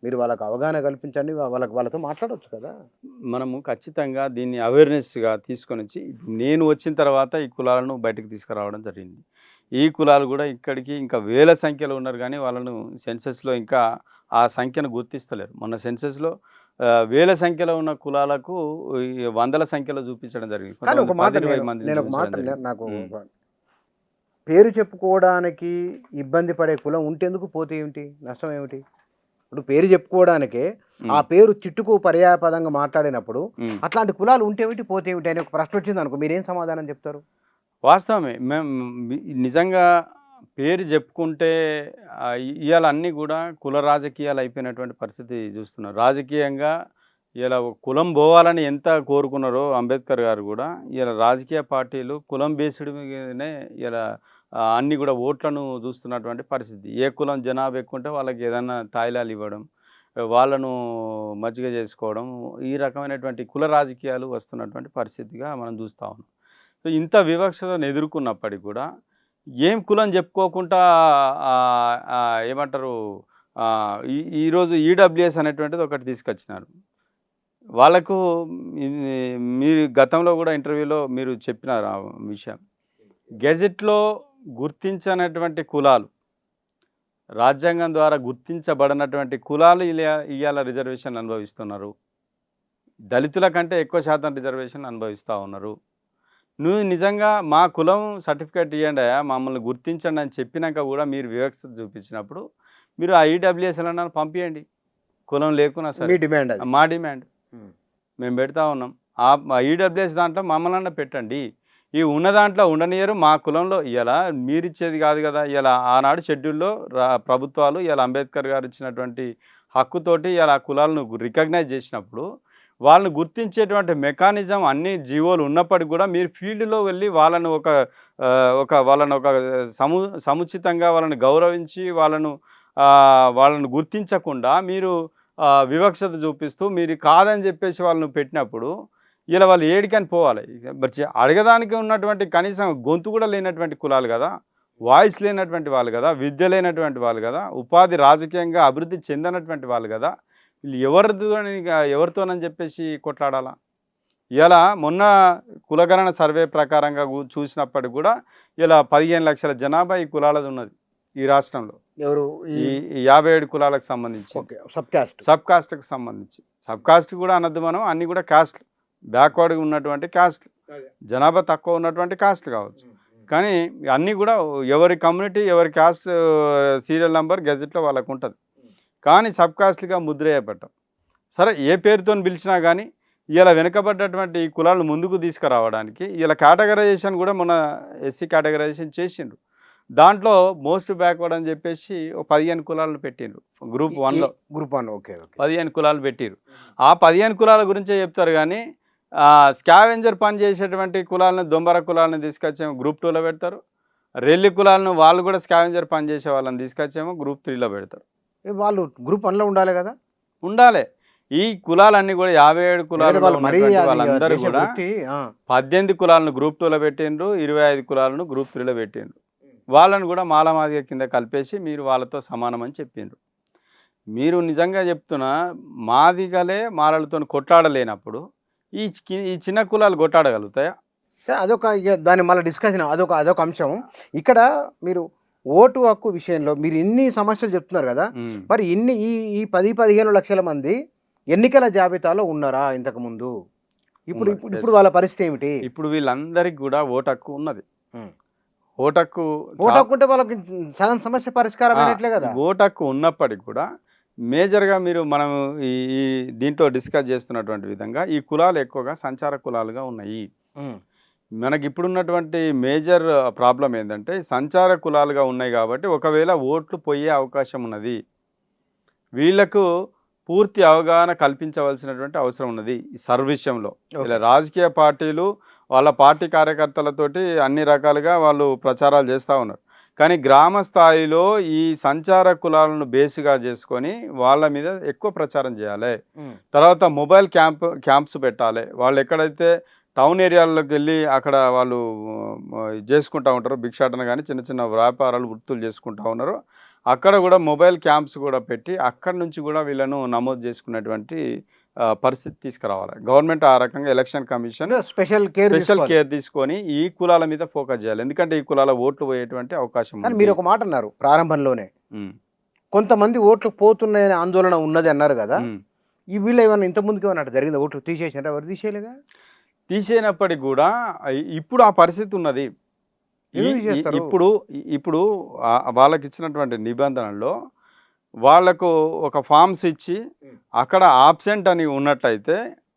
మీరు వాళ్ళకు అవగాహన కల్పించండి, వాళ్ళతో మాట్లాడవచ్చు కదా. మనము ఖచ్చితంగా దీన్ని అవేర్నెస్గా తీసుకొని వచ్చి నేను వచ్చిన తర్వాత ఈ కులాలను బయటకు తీసుకురావడం జరిగింది. ఈ కులాలు కూడా ఇక్కడికి ఇంకా వేల సంఖ్యలో ఉన్నారు, కానీ వాళ్ళను సెన్సెస్లో ఇంకా ఆ సంఖ్యను గుర్తిస్తలేరు. మొన్న సెన్సెస్లో వేల సంఖ్యలో ఉన్న కులాలకు వందల సంఖ్యలో చూపించడం జరిగింది. కానీ ఒక మాట, నేను ఒక మాట, నాకు పేరు చెప్పుకోవడానికి ఇబ్బంది పడే కులం ఉంటేందుకు పోతే ఏమిటి, నష్టం ఏమిటి? ఇప్పుడు పేరు చెప్పుకోవడానికే ఆ పేరు చిట్టుకు పర్యాయపదంగా మాట్లాడినప్పుడు అట్లాంటి కులాలు ఉంటేమిటి పోతే ఏమిటి అనే ఒక ప్రశ్న వచ్చింది అనుకో, మీరేం సమాధానం చెప్తారు? వాస్తవమే, మేము నిజంగా పేరు చెప్పుకుంటే ఇవాళ అన్నీ కూడా కుల రాజకీయాలు అయిపోయినటువంటి పరిస్థితి చూస్తున్నారు. రాజకీయంగా ఇలా కులం పోవాలని ఎంత కోరుకున్నారో అంబేద్కర్ గారు కూడా, ఇలా రాజకీయ పార్టీలు కులం బేస్డ్ మీదనే ఇలా అన్నీ కూడా ఓట్లను చూస్తున్నటువంటి పరిస్థితి. ఏ కులం జనాభా ఎక్కువ ఉంటే వాళ్ళకి ఏదైనా తాయిలాలు ఇవ్వడం, వాళ్ళను మజ్జిగ చేసుకోవడం, ఈ రకమైనటువంటి కుల రాజకీయాలు వస్తున్నటువంటి పరిస్థితిగా మనం చూస్తూ ఉన్నాం. సో ఇంత వివక్షతను ఎదుర్కొన్నప్పటికీ కూడా ఏం కులం చెప్పుకోకుండా ఏమంటారు, ఈరోజు ఈడబ్ల్యూఎస్ అనేటువంటిది ఒకటి తీసుకొచ్చినారు. వాళ్ళకు మీరు గతంలో కూడా ఇంటర్వ్యూలో మీరు చెప్పినారు ఆ విషయం. గెజెట్లో గుర్తించినటువంటి కులాలు, రాజ్యాంగం ద్వారా గుర్తించబడినటువంటి కులాలు ఇవాళ రిజర్వేషన్ అనుభవిస్తున్నారు. దళితుల కంటే ఎక్కువ శాతం రిజర్వేషన్ అనుభవిస్తూ ఉన్నారు. నువ్వు నిజంగా మా కులం సర్టిఫికేట్ ఇవ్వండి, మమ్మల్ని గుర్తించండి అని చెప్పినాక కూడా మీరు వివక్షత చూపించినప్పుడు మీరు ఆ ఈడబ్ల్యూఎస్లను పంపించండి. కులం లేకున్నా సరే మా డిమాండ్ మేము పెడతా ఉన్నాం. ఆ ఈడబ్ల్యూఎస్ దాంట్లో మమ్మల్ని పెట్టండి, ఈ ఉన్న దాంట్లో ఉండనియరు. మా కులంలో ఇలా మీరిచ్చేది కాదు కదా. ఇలా ఆనాడు షెడ్యూల్లో ప్రభుత్వాలు ఇలా అంబేద్కర్ గారు ఇచ్చినటువంటి హక్కుతోటి ఇలా కులాలను రికగ్నైజ్ చేసినప్పుడు వాళ్ళని గుర్తించేటువంటి మెకానిజం అన్ని జీవోలు ఉన్నప్పటికీ కూడా మీరు ఫీల్డ్లో వెళ్ళి వాళ్ళను ఒక సముచితంగా వాళ్ళని గౌరవించి వాళ్ళను గుర్తించకుండా మీరు వివక్షత చూపిస్తూ మీరు కాదని చెప్పేసి వాళ్ళను పెట్టినప్పుడు ఇలా వాళ్ళు ఏడికని పోవాలి. అడగడానికి ఉన్నటువంటి కనీసం గొంతు కూడా లేనటువంటి కులాలు కదా, వాయిస్ లేనటువంటి వాళ్ళు కదా, విద్య లేనటువంటి వాళ్ళు కదా, ఉపాధి రాజకీయంగా అభివృద్ధి చెందినటువంటి వాళ్ళు కదా, వీళ్ళు ఎవరితోనని చెప్పేసి కొట్లాడాలా? ఇలా మొన్న కులగణన సర్వే ప్రకారంగా చూసినప్పటికి కూడా ఇలా 15 లక్షల జనాభా ఈ కులాలది ఉన్నది ఈ రాష్ట్రంలో. ఎవరు? ఈ 57 కులాలకు సంబంధించి, సబ్ కాస్ట్కి సంబంధించి. సబ్ కాస్ట్ కూడా అనద్దు మనం, అన్నీ కూడా కాస్ట్, బ్యాక్వర్డ్గా ఉన్నటువంటి కాస్ట్, జనాభా తక్కువ ఉన్నటువంటి కాస్ట్ కావచ్చు. కానీ అన్నీ కూడా ఎవరి కమ్యూనిటీ ఎవరి కాస్ట్ సీరియల్ నెంబర్ గెజెట్లో వాళ్ళకు ఉంటుంది. కానీ సబ్ కాస్ట్లుగా ముద్ర చేయబడ్డాం. సరే ఏ పేరుతో పిలిచినా కానీ ఇలా వెనుకబడ్డటువంటి ఈ కులాలను ముందుకు తీసుకురావడానికి ఇలా కేటగరైజేషన్ కూడా మన ఎస్సీ కేటగరైజేషన్ చేసిండ్రు. దాంట్లో మోస్ట్ బ్యాక్వర్డ్ అని చెప్పేసి 15 కులాలను పెట్టిండ్రు. గ్రూప్ 1లో 15 కులాలు పెట్టిరు. ఆ 15 కులాల గురించే చెప్తారు. కానీ స్కావెంజర్ పని చేసేటువంటి కులాలను, దొంబర కులాలను తీసుకొచ్చేమో గ్రూప్ 2లో పెడతారు. రెల్లి కులాలను వాళ్ళు కూడా స్కావెంజర్ పని చేసే వాళ్ళని తీసుకొచ్చేమో గ్రూప్ 3లో పెడతారు. వాళ్ళు గ్రూప్ 1లో ఉండాలి కదా. ఉండాలి. ఈ కులాలన్నీ కూడా 57 కులాలు వాళ్ళందరూ కూడా 18 కులాలను గ్రూప్ 2లో పెట్టిండ్రు, 25 కులాలను గ్రూప్ 3లో పెట్టిండ్రు. వాళ్ళను కూడా మాలమాదిగ కింద కలిపేసి మీరు వాళ్ళతో సమానం అని చెప్పిండ్రు. మీరు నిజంగా చెప్తున్నా, మాదిగలే మాలలతో కొట్లాడలేనప్పుడు ఈ చిన్న కులాలు కొట్లాడగలుగుతాయా? అదొక ఇక దాన్ని మళ్ళీ డిస్కషన్ అదొక అంశం. ఇక్కడ మీరు ఓటు హక్కు విషయంలో మీరు ఇన్ని సమస్యలు చెప్తున్నారు కదా, ఉమ్. మరి ఇన్ని ఈ ఈ 10-15 లక్షల మంది ఎన్నికల జాబితాలో ఉన్నారా ఇంతకుముందు? ఇప్పుడు ఉన్నారు. ఇప్పుడు Yes. ఇప్పుడు వాళ్ళ పరిస్థితి ఏమిటి? ఇప్పుడు వీళ్ళందరికీ కూడా ఓటు హక్కు ఉన్నది. ఉమ్. ఓటు హక్కు ఓటు హక్కు ఉంటే వాళ్ళకి సగం సమస్య పరిష్కారం అయినట్లే కదా. ఓటు హక్కు ఉన్నప్పటికీ కూడా మేజర్గా మనం ఈ ఈ దీంట్లో డిస్కస్ చేస్తున్నటువంటి విధంగా ఈ కులాలు ఎక్కువగా సంచార కులాలుగా ఉన్నాయి. ఉమ్. మనకి ఇప్పుడున్నటువంటి మేజర్ ప్రాబ్లం ఏంటంటే సంచార కులాలుగా ఉన్నాయి కాబట్టి ఒకవేళ ఓట్లు పోయే అవకాశం ఉన్నది. వీళ్లకు పూర్తి అవగాహన కల్పించవలసినటువంటి అవసరం ఉన్నది ఈ విషయంలో. ఇలా రాజకీయ పార్టీలు వాళ్ళ పార్టీ కార్యకర్తలతోటి అన్ని రకాలుగా వాళ్ళు ప్రచారాలు చేస్తూ ఉన్నారు. కానీ గ్రామ స్థాయిలో ఈ సంచార కులాలను బేస్గా చేసుకొని వాళ్ళ మీద ఎక్కువ ప్రచారం చేయాలి. తర్వాత మొబైల్ క్యాంప్స్ పెట్టాలి. వాళ్ళు ఎక్కడైతే టౌన్ ఏరియాల్లోకి వెళ్ళి అక్కడ వాళ్ళు చేసుకుంటూ ఉంటారు, భిక్షాటన కానీ చిన్న చిన్న వ్యాపారాలు వృత్తులు చేసుకుంటూ ఉన్నారు, అక్కడ కూడా మొబైల్ క్యాంప్స్ కూడా పెట్టి అక్కడి నుంచి కూడా వీళ్ళను నమోదు చేసుకునేటువంటి పరిస్థితి తీసుకురావాలి. గవర్నమెంట్ ఆ రకంగా ఎలక్షన్ కమిషన్ స్పెషల్ కేర్ తీసుకొని ఈ కులాల మీద ఫోకస్ చేయాలి. ఎందుకంటే ఈ కులాల ఓట్లు పోయేటువంటి అవకాశం ఉంది. మీరు ఒక మాట అన్నారు ప్రారంభంలోనే, కొంతమంది ఓట్లు పోతున్నాయనే ఆందోళన ఉన్నది అన్నారు కదా. ఈ వీళ్ళు ఏమన్నా ఇంత ముందుకు ఏమన్నా జరిగింది? ఓట్లు తీసేసారా? ఎవరు తీసేయలేగా. తీసేనప్పటికి కూడా ఇప్పుడు ఆ పరిస్థితి ఉన్నది. ఇప్పుడు వాళ్ళకి ఇచ్చినటువంటి నిబంధనల్లో వాళ్లకు ఒక ఫామ్స్ ఇచ్చి అక్కడ ఆబ్సెంట్ అని ఉన్నట్టయితే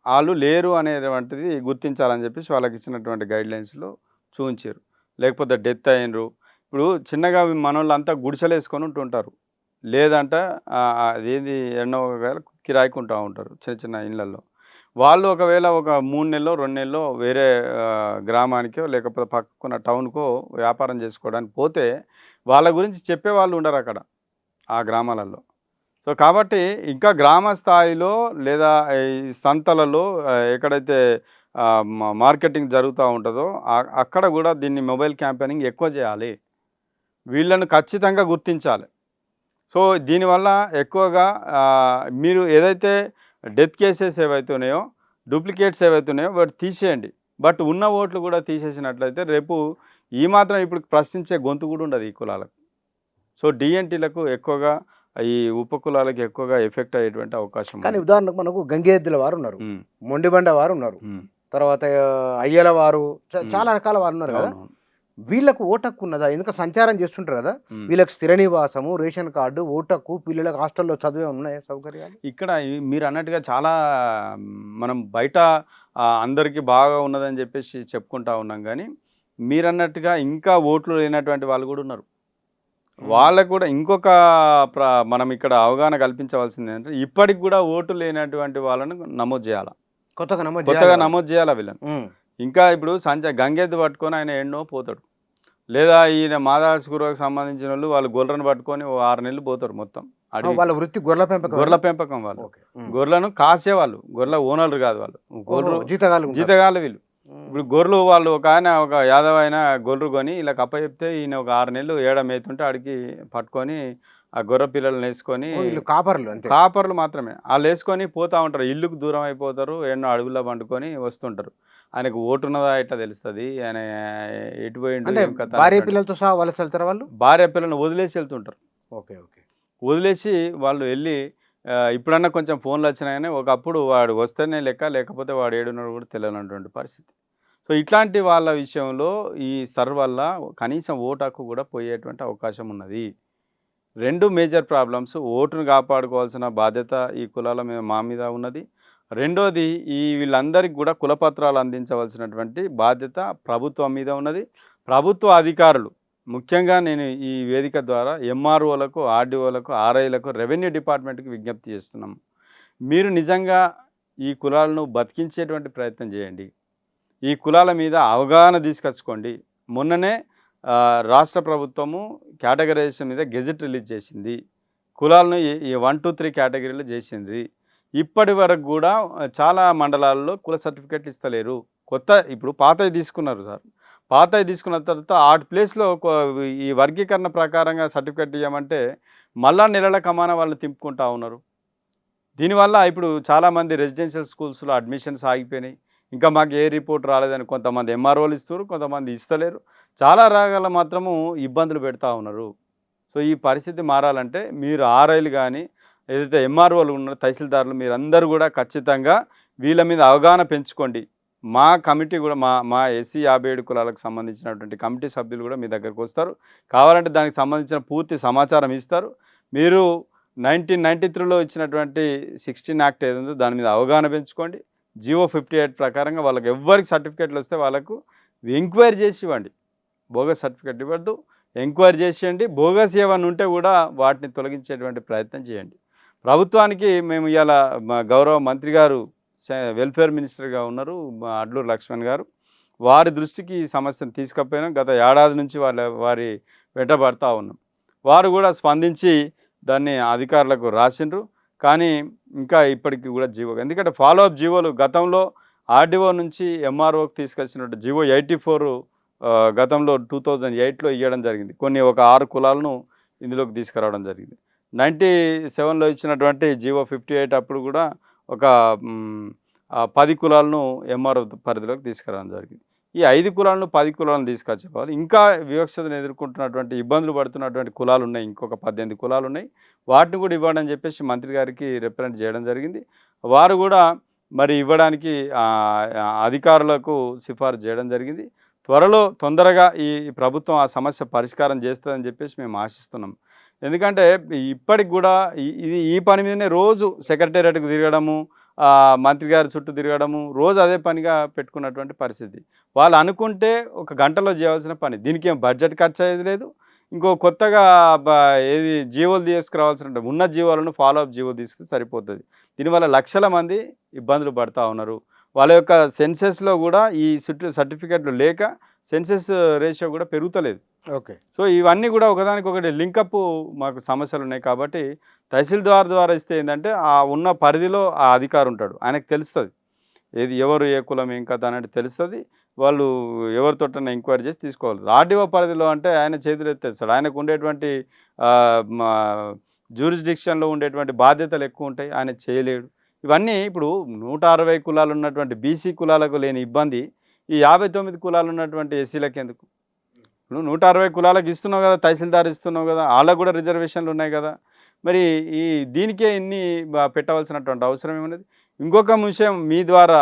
వాళ్ళు లేరు అనేటువంటిది గుర్తించాలని చెప్పేసి వాళ్ళకి ఇచ్చినటువంటి గైడ్లైన్స్లో చూపించారు. లేకపోతే డెత్ అయినరు, ఇప్పుడు చిన్నగా మనోళ్ళంతా గుడిసెలు వేసుకొని ఉంటుంటారు, లేదంటే అదేంది ఎన్నో కిరాయికుంటూ ఉంటారు చిన్న చిన్న ఇళ్ళల్లో. వాళ్ళు ఒకవేళ ఒక 3 నెలలో 2 నెలలో వేరే గ్రామానికో లేకపోతే పక్కకున్న టౌన్కో వ్యాపారం చేసుకోవడానికి పోతే వాళ్ళ గురించి చెప్పేవాళ్ళు ఉండరు అక్కడ ఆ గ్రామాలలో. సో కాబట్టి ఇంకా గ్రామ స్థాయిలో లేదా ఈ సంతలలో ఎక్కడైతే మార్కెటింగ్ జరుగుతూ ఉంటుందో అక్కడ కూడా దీన్ని మొబైల్ క్యాంపెయినింగ్ ఎక్కువ చేయాలి. వీళ్ళను ఖచ్చితంగా గుర్తించాలి. సో దీనివల్ల ఎక్కువగా మీరు ఏదైతే డెత్ కేసెస్ ఏవైతే ఉన్నాయో, డూప్లికేట్స్ ఏవైతే ఉన్నాయో వాటి తీసేయండి. బట్ ఉన్న ఓట్లు కూడా తీసేసినట్లయితే రేపు ఈ మాత్రం ఇప్పుడు ప్రశ్నించే గొంతు కూడా ఉండదు ఈ కులాలకు. సో డిఎన్టీలకు ఎక్కువగా ఈ ఉపకులాలకు ఎక్కువగా ఎఫెక్ట్ అయ్యేటువంటి అవకాశం. కానీ ఉదాహరణకు మనకు గంగేద్దుల వారు ఉన్నారు, మొండిబండ వారు ఉన్నారు, తర్వాత అయ్యల వారు, చాలా రకాల వారు ఉన్నారు కదా. వీళ్ళకు ఓటక్కు ఉన్నదా? ఎందుకంటే సంచారం చేస్తుంటారు కదా, వీళ్ళకి స్థిర నివాసము, రేషన్ కార్డు, ఓటక్కు, పిల్లలకు హాస్టల్లో చదివే ఉన్నాయా సౌకర్యాలు? ఇక్కడ మీరు అన్నట్టుగా చాలా మనం బయట అందరికీ బాగా ఉన్నదని చెప్పేసి చెప్పుకుంటా ఉన్నాం. కానీ మీరు అన్నట్టుగా ఇంకా ఓట్లు లేనటువంటి వాళ్ళు కూడా ఉన్నారు. వాళ్ళకు కూడా ఇంకొక మనం ఇక్కడ అవగాహన కల్పించవలసింది ఏంటంటే ఇప్పటికి కూడా ఓటు లేనటువంటి వాళ్ళను నమోదు చేయాలి, కొత్తగా నమోదు చేయాలి వీళ్ళని. ఇంకా ఇప్పుడు గంగెద్దు పట్టుకొని ఆయన ఎన్నో పోతాడు, లేదా ఈయన మాదాసుగురుకు సంబంధించిన వాళ్ళు గొర్రెను పట్టుకొని 6 నెలలు పోతారు మొత్తం. వాళ్ళ వృత్తి గొర్రెల పెంపకం. వాళ్ళు గొర్రెలను కాసేవాళ్ళు, గొర్రెల ఓనర్లు కాదు వాళ్ళు, గొర్రెలు జీతగాళ్ళు వీళ్ళు. ఇప్పుడు గొర్రెలు వాళ్ళు ఒక యాదవ్ అయిన గొర్రెలు కొని ఇలా కప్ప చెప్తే ఈయన ఒక 6 నెలలు ఏడమవుతుంటే ఆడికి పట్టుకొని ఆ గొర్రె పిల్లలను వేసుకొని, కాపర్లు మాత్రమే వాళ్ళు వేసుకొని పోతూ ఉంటారు, ఇల్లుకు దూరం అయిపోతారు, ఎన్నో అడవుల్లో పండుకొని వస్తుంటారు. ఆయనకు ఓటున్నదా ఎట్లా తెలుస్తుంది, ఆయన ఎటు పోయిండు, భార్య పిల్లలతో సహా వలస వెళ్తారు వాళ్ళు, భార్య పిల్లలను వదిలేసి వెళ్తుంటారు. వదిలేసి వాళ్ళు వెళ్ళి ఇప్పుడన్నా కొంచెం ఫోన్లు వచ్చినాయని ఒకప్పుడు వాడు వస్తేనే లెక్క, లేకపోతే వాడు ఏడున్నాడు కూడా తెలియనటువంటి పరిస్థితి. సో ఇట్లాంటి వాళ్ళ విషయంలో ఈ వల్ల కనీసం ఓటు హక్కు కూడా పోయేటువంటి అవకాశం ఉన్నది. 2 మేజర్ ప్రాబ్లమ్స్, ఓటును కాపాడుకోవాల్సిన బాధ్యత ఈ కులాల మీద మా మీద ఉన్నది. రెండోది వీళ్ళందరికీ కూడా కులపత్రాలు అందించవలసినటువంటి బాధ్యత ప్రభుత్వం మీద ఉన్నది. ప్రభుత్వ అధికారులు ముఖ్యంగా నేను ఈ వేదిక ద్వారా ఎంఆర్ఓలకు, ఆర్డీఓలకు, ఆర్ఐలకు, రెవెన్యూ డిపార్ట్మెంట్కి విజ్ఞప్తి చేస్తున్నాం. మీరు నిజంగా ఈ కులాలను బతికించేటువంటి ప్రయత్నం చేయండి. ఈ కులాల మీద అవగాహన తీసుకొచ్చుకోండి. మొన్ననే రాష్ట్ర ప్రభుత్వము కేటగరైజేషన్ మీద గెజెట్ రిలీజ్ చేసింది. కులాలను 1, 2, 3 కేటగిరీలు చేసింది. ఇప్పటి వరకు కూడా చాలా మండలాల్లో కుల సర్టిఫికెట్లు ఇస్తలేరు. ఇప్పుడు పాతవి తీసుకున్నారు సార్, పాతవి తీసుకున్న తర్వాత ఆ ప్లేస్లో ఈ వర్గీకరణ ప్రకారంగా సర్టిఫికెట్ ఇవ్వమంటే మళ్ళా నెలల కమాన వాళ్ళు తింపుకుంటా ఉన్నారు. దీనివల్ల ఇప్పుడు చాలామంది రెసిడెన్షియల్ స్కూల్స్లో అడ్మిషన్స్ ఆగిపోయినాయి. ఇంకా మాకు ఏ రిపోర్ట్ రాలేదని కొంతమంది ఎంఆర్ఓలు ఇస్తారు, కొంతమంది ఇస్తలేరు. చాలా రకాల మాత్రము ఇబ్బందులు పెడతా ఉన్నారు. సో ఈ పరిస్థితి మారాలంటే మీరు ఆర్ఐలు కానీ ఏదైతే ఎంఆర్ఓలు ఉన్నారో తహసీల్దారులు మీరందరూ కూడా ఖచ్చితంగా వీళ్ళ మీద అవగాహన పెంచుకోండి. మా కమిటీ కూడా మా ఎస్సీ 57 కులాలకు సంబంధించినటువంటి కమిటీ సభ్యులు కూడా మీ దగ్గరకు వస్తారు. కావాలంటే దానికి సంబంధించిన పూర్తి సమాచారం ఇస్తారు. మీరు 1993లో ఇచ్చినటువంటి 16 యాక్ట్ ఏది ఉందో దాని మీద అవగాహన పెంచుకోండి. జియో 58 ప్రకారంగా వాళ్ళకి ఎవరికి సర్టిఫికేట్లు వస్తే వాళ్ళకు ఎంక్వైరీ చేసి ఇవ్వండి. బోగస్ సర్టిఫికేట్ ఇవ్వద్దు, ఎంక్వైరీ చేసేయండి. బోగస్ ఏమన్నా ఉంటే కూడా వాటిని తొలగించేటువంటి ప్రయత్నం చేయండి. ప్రభుత్వానికి మేము ఇవాళ మా గౌరవ మంత్రి గారు వెల్ఫేర్ మినిస్టర్గా ఉన్నారు, మా అడ్లూరు లక్ష్మణ్ గారు, వారి దృష్టికి ఈ సమస్యను తీసుకుపోయినాం. గత ఏడాది నుంచి వారి వెంటబడతా ఉన్నాం. వారు కూడా స్పందించి దాన్ని అధికారులకు రాసిండ్రు. కానీ ఇంకా ఇప్పటికీ కూడా జీవో, ఎందుకంటే ఫాలోఅప్ జీవోలు గతంలో ఆర్డీఓ నుంచి ఎంఆర్ఓకి తీసుకొచ్చినట్టు జీవో 84 గతంలో 2008లో ఇవ్వడం జరిగింది. కొన్ని ఒక 6 కులాలను ఇందులోకి తీసుకురావడం జరిగింది. 97లో ఇచ్చినటువంటి జీవో 58 అప్పుడు కూడా ఒక 10 కులాలను ఎంఆర్ఓ పరిధిలోకి తీసుకురావడం జరిగింది. ఈ 5 కులాలను 10 కులాలను తీసుకొచ్చేవాళ్ళు. ఇంకా వివక్షతను ఎదుర్కొంటున్నటువంటి ఇబ్బందులు పడుతున్నటువంటి కులాలు ఉన్నాయి, ఇంకొక 18 కులాలు ఉన్నాయి. వాటిని కూడా ఇవ్వడం అని చెప్పేసి మంత్రి గారికి రిప్రజెంట్ చేయడం జరిగింది. వారు కూడా మరి ఇవ్వడానికి అధికారులకు సిఫారసు చేయడం జరిగింది. తొందరగా ఈ ప్రభుత్వం ఆ సమస్య పరిష్కారం చేస్తుందని చెప్పేసి మేము ఆశిస్తున్నాం. ఎందుకంటే ఇప్పటికి కూడా ఈ పని మీదనే రోజు సెక్రటేరియట్కు తిరగడము, మంత్రి గారి చుట్టూ తిరగడము, రోజు అదే పనిగా పెట్టుకున్నటువంటి పరిస్థితి. వాళ్ళు అనుకుంటే ఒక గంటలో చేయాల్సిన పని, దీనికి ఏం బడ్జెట్ ఖర్చు అయ్యేది లేదు. ఇంకో కొత్తగా ఏది జీవోలు తీసుకురావాల్సిన ఉన్న జీవోలను ఫాలోఅప్ జీవో తీసుకు సరిపోతుంది. దీనివల్ల లక్షల మంది ఇబ్బందులు పడుతూ ఉన్నారు. వాళ్ళ యొక్క సెన్సెస్లో కూడా ఈ సర్టిఫికెట్లు లేక సెన్సెస్ రేషియో కూడా పెరుగుతలేదు. ఓకే. సో ఇవన్నీ కూడా ఒకదానికొకటి లింకప్ మాకు సమస్యలు ఉన్నాయి. కాబట్టి తహసీల్దార్ ద్వారా ఇస్తే ఏంటంటే ఆ ఉన్న పరిధిలో ఆ అధికారి ఉంటాడు, ఆయనకు తెలుస్తుంది ఏది ఎవరు ఏ కులం ఏం కథ అనేది తెలుస్తుంది. వాళ్ళు ఎవరితోటన్నా ఎంక్వైరీ చేసి తీసుకోవాలి. ఆర్డీఓ పరిధిలో అంటే ఆయన చేతులు ఎత్తేస్తాడు. ఆయనకు ఉండేటువంటి జ్యూరిస్డిక్షన్లో ఉండేటువంటి బాధ్యతలు ఎక్కువ ఉంటాయి, ఆయన చేయలేడు. ఇవన్నీ ఇప్పుడు 160 కులాలు ఉన్నటువంటి బీసీ కులాలకు లేని ఇబ్బంది ఈ 59 కులాలు ఉన్నటువంటి ఎస్సీలకు ఎందుకు? నువ్వు 160 కులాలకు ఇస్తున్నావు కదా, తహసీల్దార్ ఇస్తున్నావు కదా, వాళ్ళకు కూడా రిజర్వేషన్లు ఉన్నాయి కదా. మరి దీనికే ఇన్ని పెట్టవలసినటువంటి అవసరం ఏమున్నది? ఇంకొక విషయం మీ ద్వారా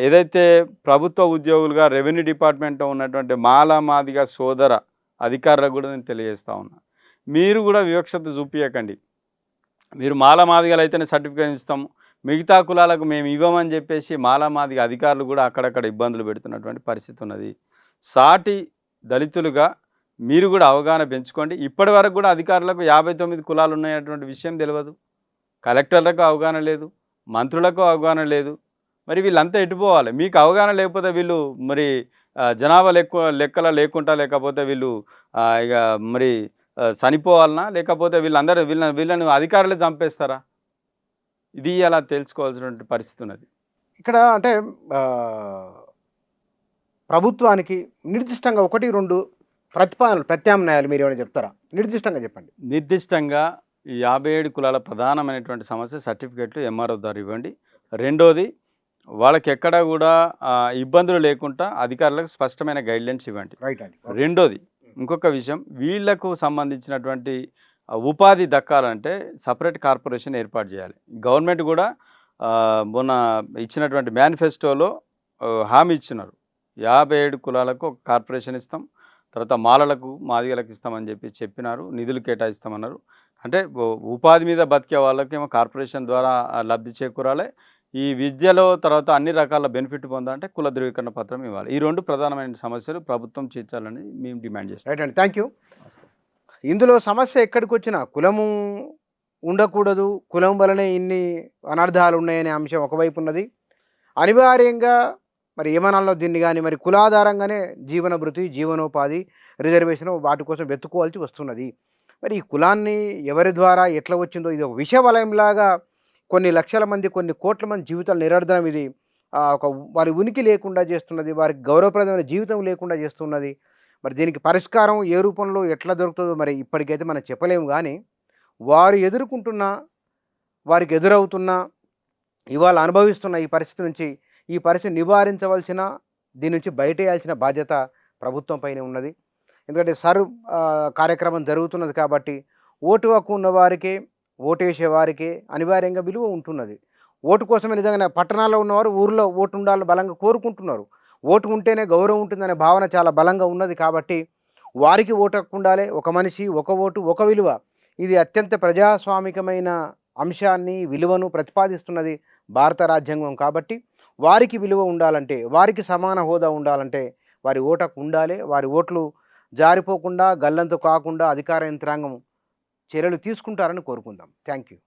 ఏదైతే ప్రభుత్వ ఉద్యోగులుగా రెవెన్యూ డిపార్ట్మెంట్లో ఉన్నటువంటి మాదిగ సోదర అధికారులకు కూడా నేను తెలియజేస్తా ఉన్నా, మీరు కూడా వివక్షత చూపించకండి. మీరు మాదిగలు అయితేనే సర్టిఫికేట్ ఇస్తాము, మిగతా కులాలకు మేము ఇవ్వమని చెప్పేసి మాదిగ అధికారులు కూడా అక్కడక్కడ ఇబ్బందులు పెడుతున్నటువంటి పరిస్థితి ఉన్నది. సాటి దళితులుగా మీరు కూడా అవగాహన పెంచుకోండి. ఇప్పటి వరకు కూడా అధికారులకు 59 కులాలు ఉన్నాయన్నటువంటి విషయం తెలియదు. కలెక్టర్లకు అవగాహన లేదు, మంత్రులకు అవగాహన లేదు. మరి వీళ్ళంతా ఎటుపోవాలి? మీకు అవగాహన లేకపోతే వీళ్ళు మరి జనాభా లెక్కల లేకుండా, లేకపోతే వీళ్ళు ఇక మరి చనిపోవాలనా, లేకపోతే వీళ్ళని అధికారులే చంపేస్తారా? ఇది అలా తెలుసుకోవాల్సినటువంటి పరిస్థితి ఉన్నది. ఇక్కడ అంటే ప్రభుత్వానికి నిర్దిష్టంగా 1-2 ప్రత్యామ్నాయాలు మీరు ఏమైనా చెప్తారా? నిర్దిష్టంగా చెప్పండి. నిర్దిష్టంగా ఈ 57 కులాల ప్రధానమైనటువంటి సమస్య సర్టిఫికెట్లు ఎంఆర్ఓ ద్వారా ఇవ్వండి. రెండోది, వాళ్ళకి ఎక్కడ కూడా ఇబ్బందులు లేకుండా అధికారులకు స్పష్టమైన గైడ్లైన్స్ ఇవ్వండి. రైట్ అండి. రెండోది, ఇంకొక విషయం, వీళ్లకు సంబంధించినటువంటి ఉపాధి దక్కాలంటే సపరేట్ కార్పొరేషన్ ఏర్పాటు చేయాలి. గవర్నమెంట్ కూడా మొన్న ఇచ్చినటువంటి మేనిఫెస్టోలో హామీ ఇచ్చినారు, 57 కులాలకు ఒక కార్పొరేషన్ ఇస్తాం, తర్వాత మాదిగలకు ఇస్తామని చెప్పినారు, నిధులు కేటాయిస్తామన్నారు. అంటే ఉపాధి మీద బతికే వాళ్ళకేమో కార్పొరేషన్ ద్వారా లబ్ధి చేకూరాలి, ఈ విద్యలో తర్వాత అన్ని రకాల బెనిఫిట్ పొందాలంటే కుల ధృవీకరణ పత్రం ఇవ్వాలి. ఈ 2 ప్రధానమైన సమస్యలు ప్రభుత్వం తీర్చాలని మేము డిమాండ్ చేస్తాం. రైట్ అండి, థ్యాంక్ యూ. ఇందులో సమస్య ఎక్కడికి వచ్చినా కులము ఉండకూడదు, కులం వలనే ఇన్ని అనర్థాలు ఉన్నాయనే అంశం ఒకవైపు ఉన్నది. అనివార్యంగా మరి ఏమనాలో దీన్ని కానీ మరి కులాధారంగానే జీవన భృతి, జీవనోపాధి, రిజర్వేషన్ వాటి కోసం వెతుక్కోవాల్సి వస్తున్నది. మరి ఈ కులాన్ని ఎవరి ద్వారా ఎట్లా వచ్చిందో ఇది ఒక విష వలయంలాగా కొన్ని లక్షల మంది, కొన్ని కోట్ల మంది జీవితాలు నిరర్ధనం ఇది ఒక వారి ఉనికి లేకుండా చేస్తున్నది, వారికి గౌరవప్రదమైన జీవితం లేకుండా చేస్తున్నది. మరి దీనికి పరిష్కారం ఏ రూపంలో ఎట్లా దొరుకుతుందో మరి ఇప్పటికైతే మనం చెప్పలేము. కానీ వారు ఎదుర్కొంటున్న, వారికి ఎదురవుతున్న, ఇవాళ అనుభవిస్తున్న ఈ పరిస్థితి నుంచి, ఈ పరిస్థితి నివారించవలసిన, దీని నుంచి బయటేయాల్సిన బాధ్యత ప్రభుత్వం పైనే ఉన్నది. ఎందుకంటే కార్యక్రమం జరుగుతున్నది కాబట్టి ఓటు హక్కు ఉన్న వారికే, ఓటేసే వారికే అనివార్యంగా విలువ ఉంటున్నది. ఓటు కోసమే నిజంగానే పట్టణాల్లో ఉన్నవారు ఊర్లో ఓటు ఉండాలని బలంగా కోరుకుంటున్నారు. ఓటు ఉంటేనే గౌరవం ఉంటుందనే భావన చాలా బలంగా ఉన్నది కాబట్టి వారికి ఓటు హక్కు ఉండాలి. ఒక మనిషి, ఒక ఓటు, ఒక విలువ. ఇది అత్యంత ప్రజాస్వామికమైన అంశాన్ని, విలువను ప్రతిపాదిస్తున్నది భారత రాజ్యాంగం కాబట్టి వారికి విలువ ఉండాలంటే, వారికి సమాన హోదా ఉండాలంటే వారి ఓటు హక్కు ఉండాలి. వారి ఓట్లు జారిపోకుండా, గల్లంతు కాకుండా అధికార యంత్రాంగం చర్యలు తీసుకుంటారని కోరుకుందాం. Thank you.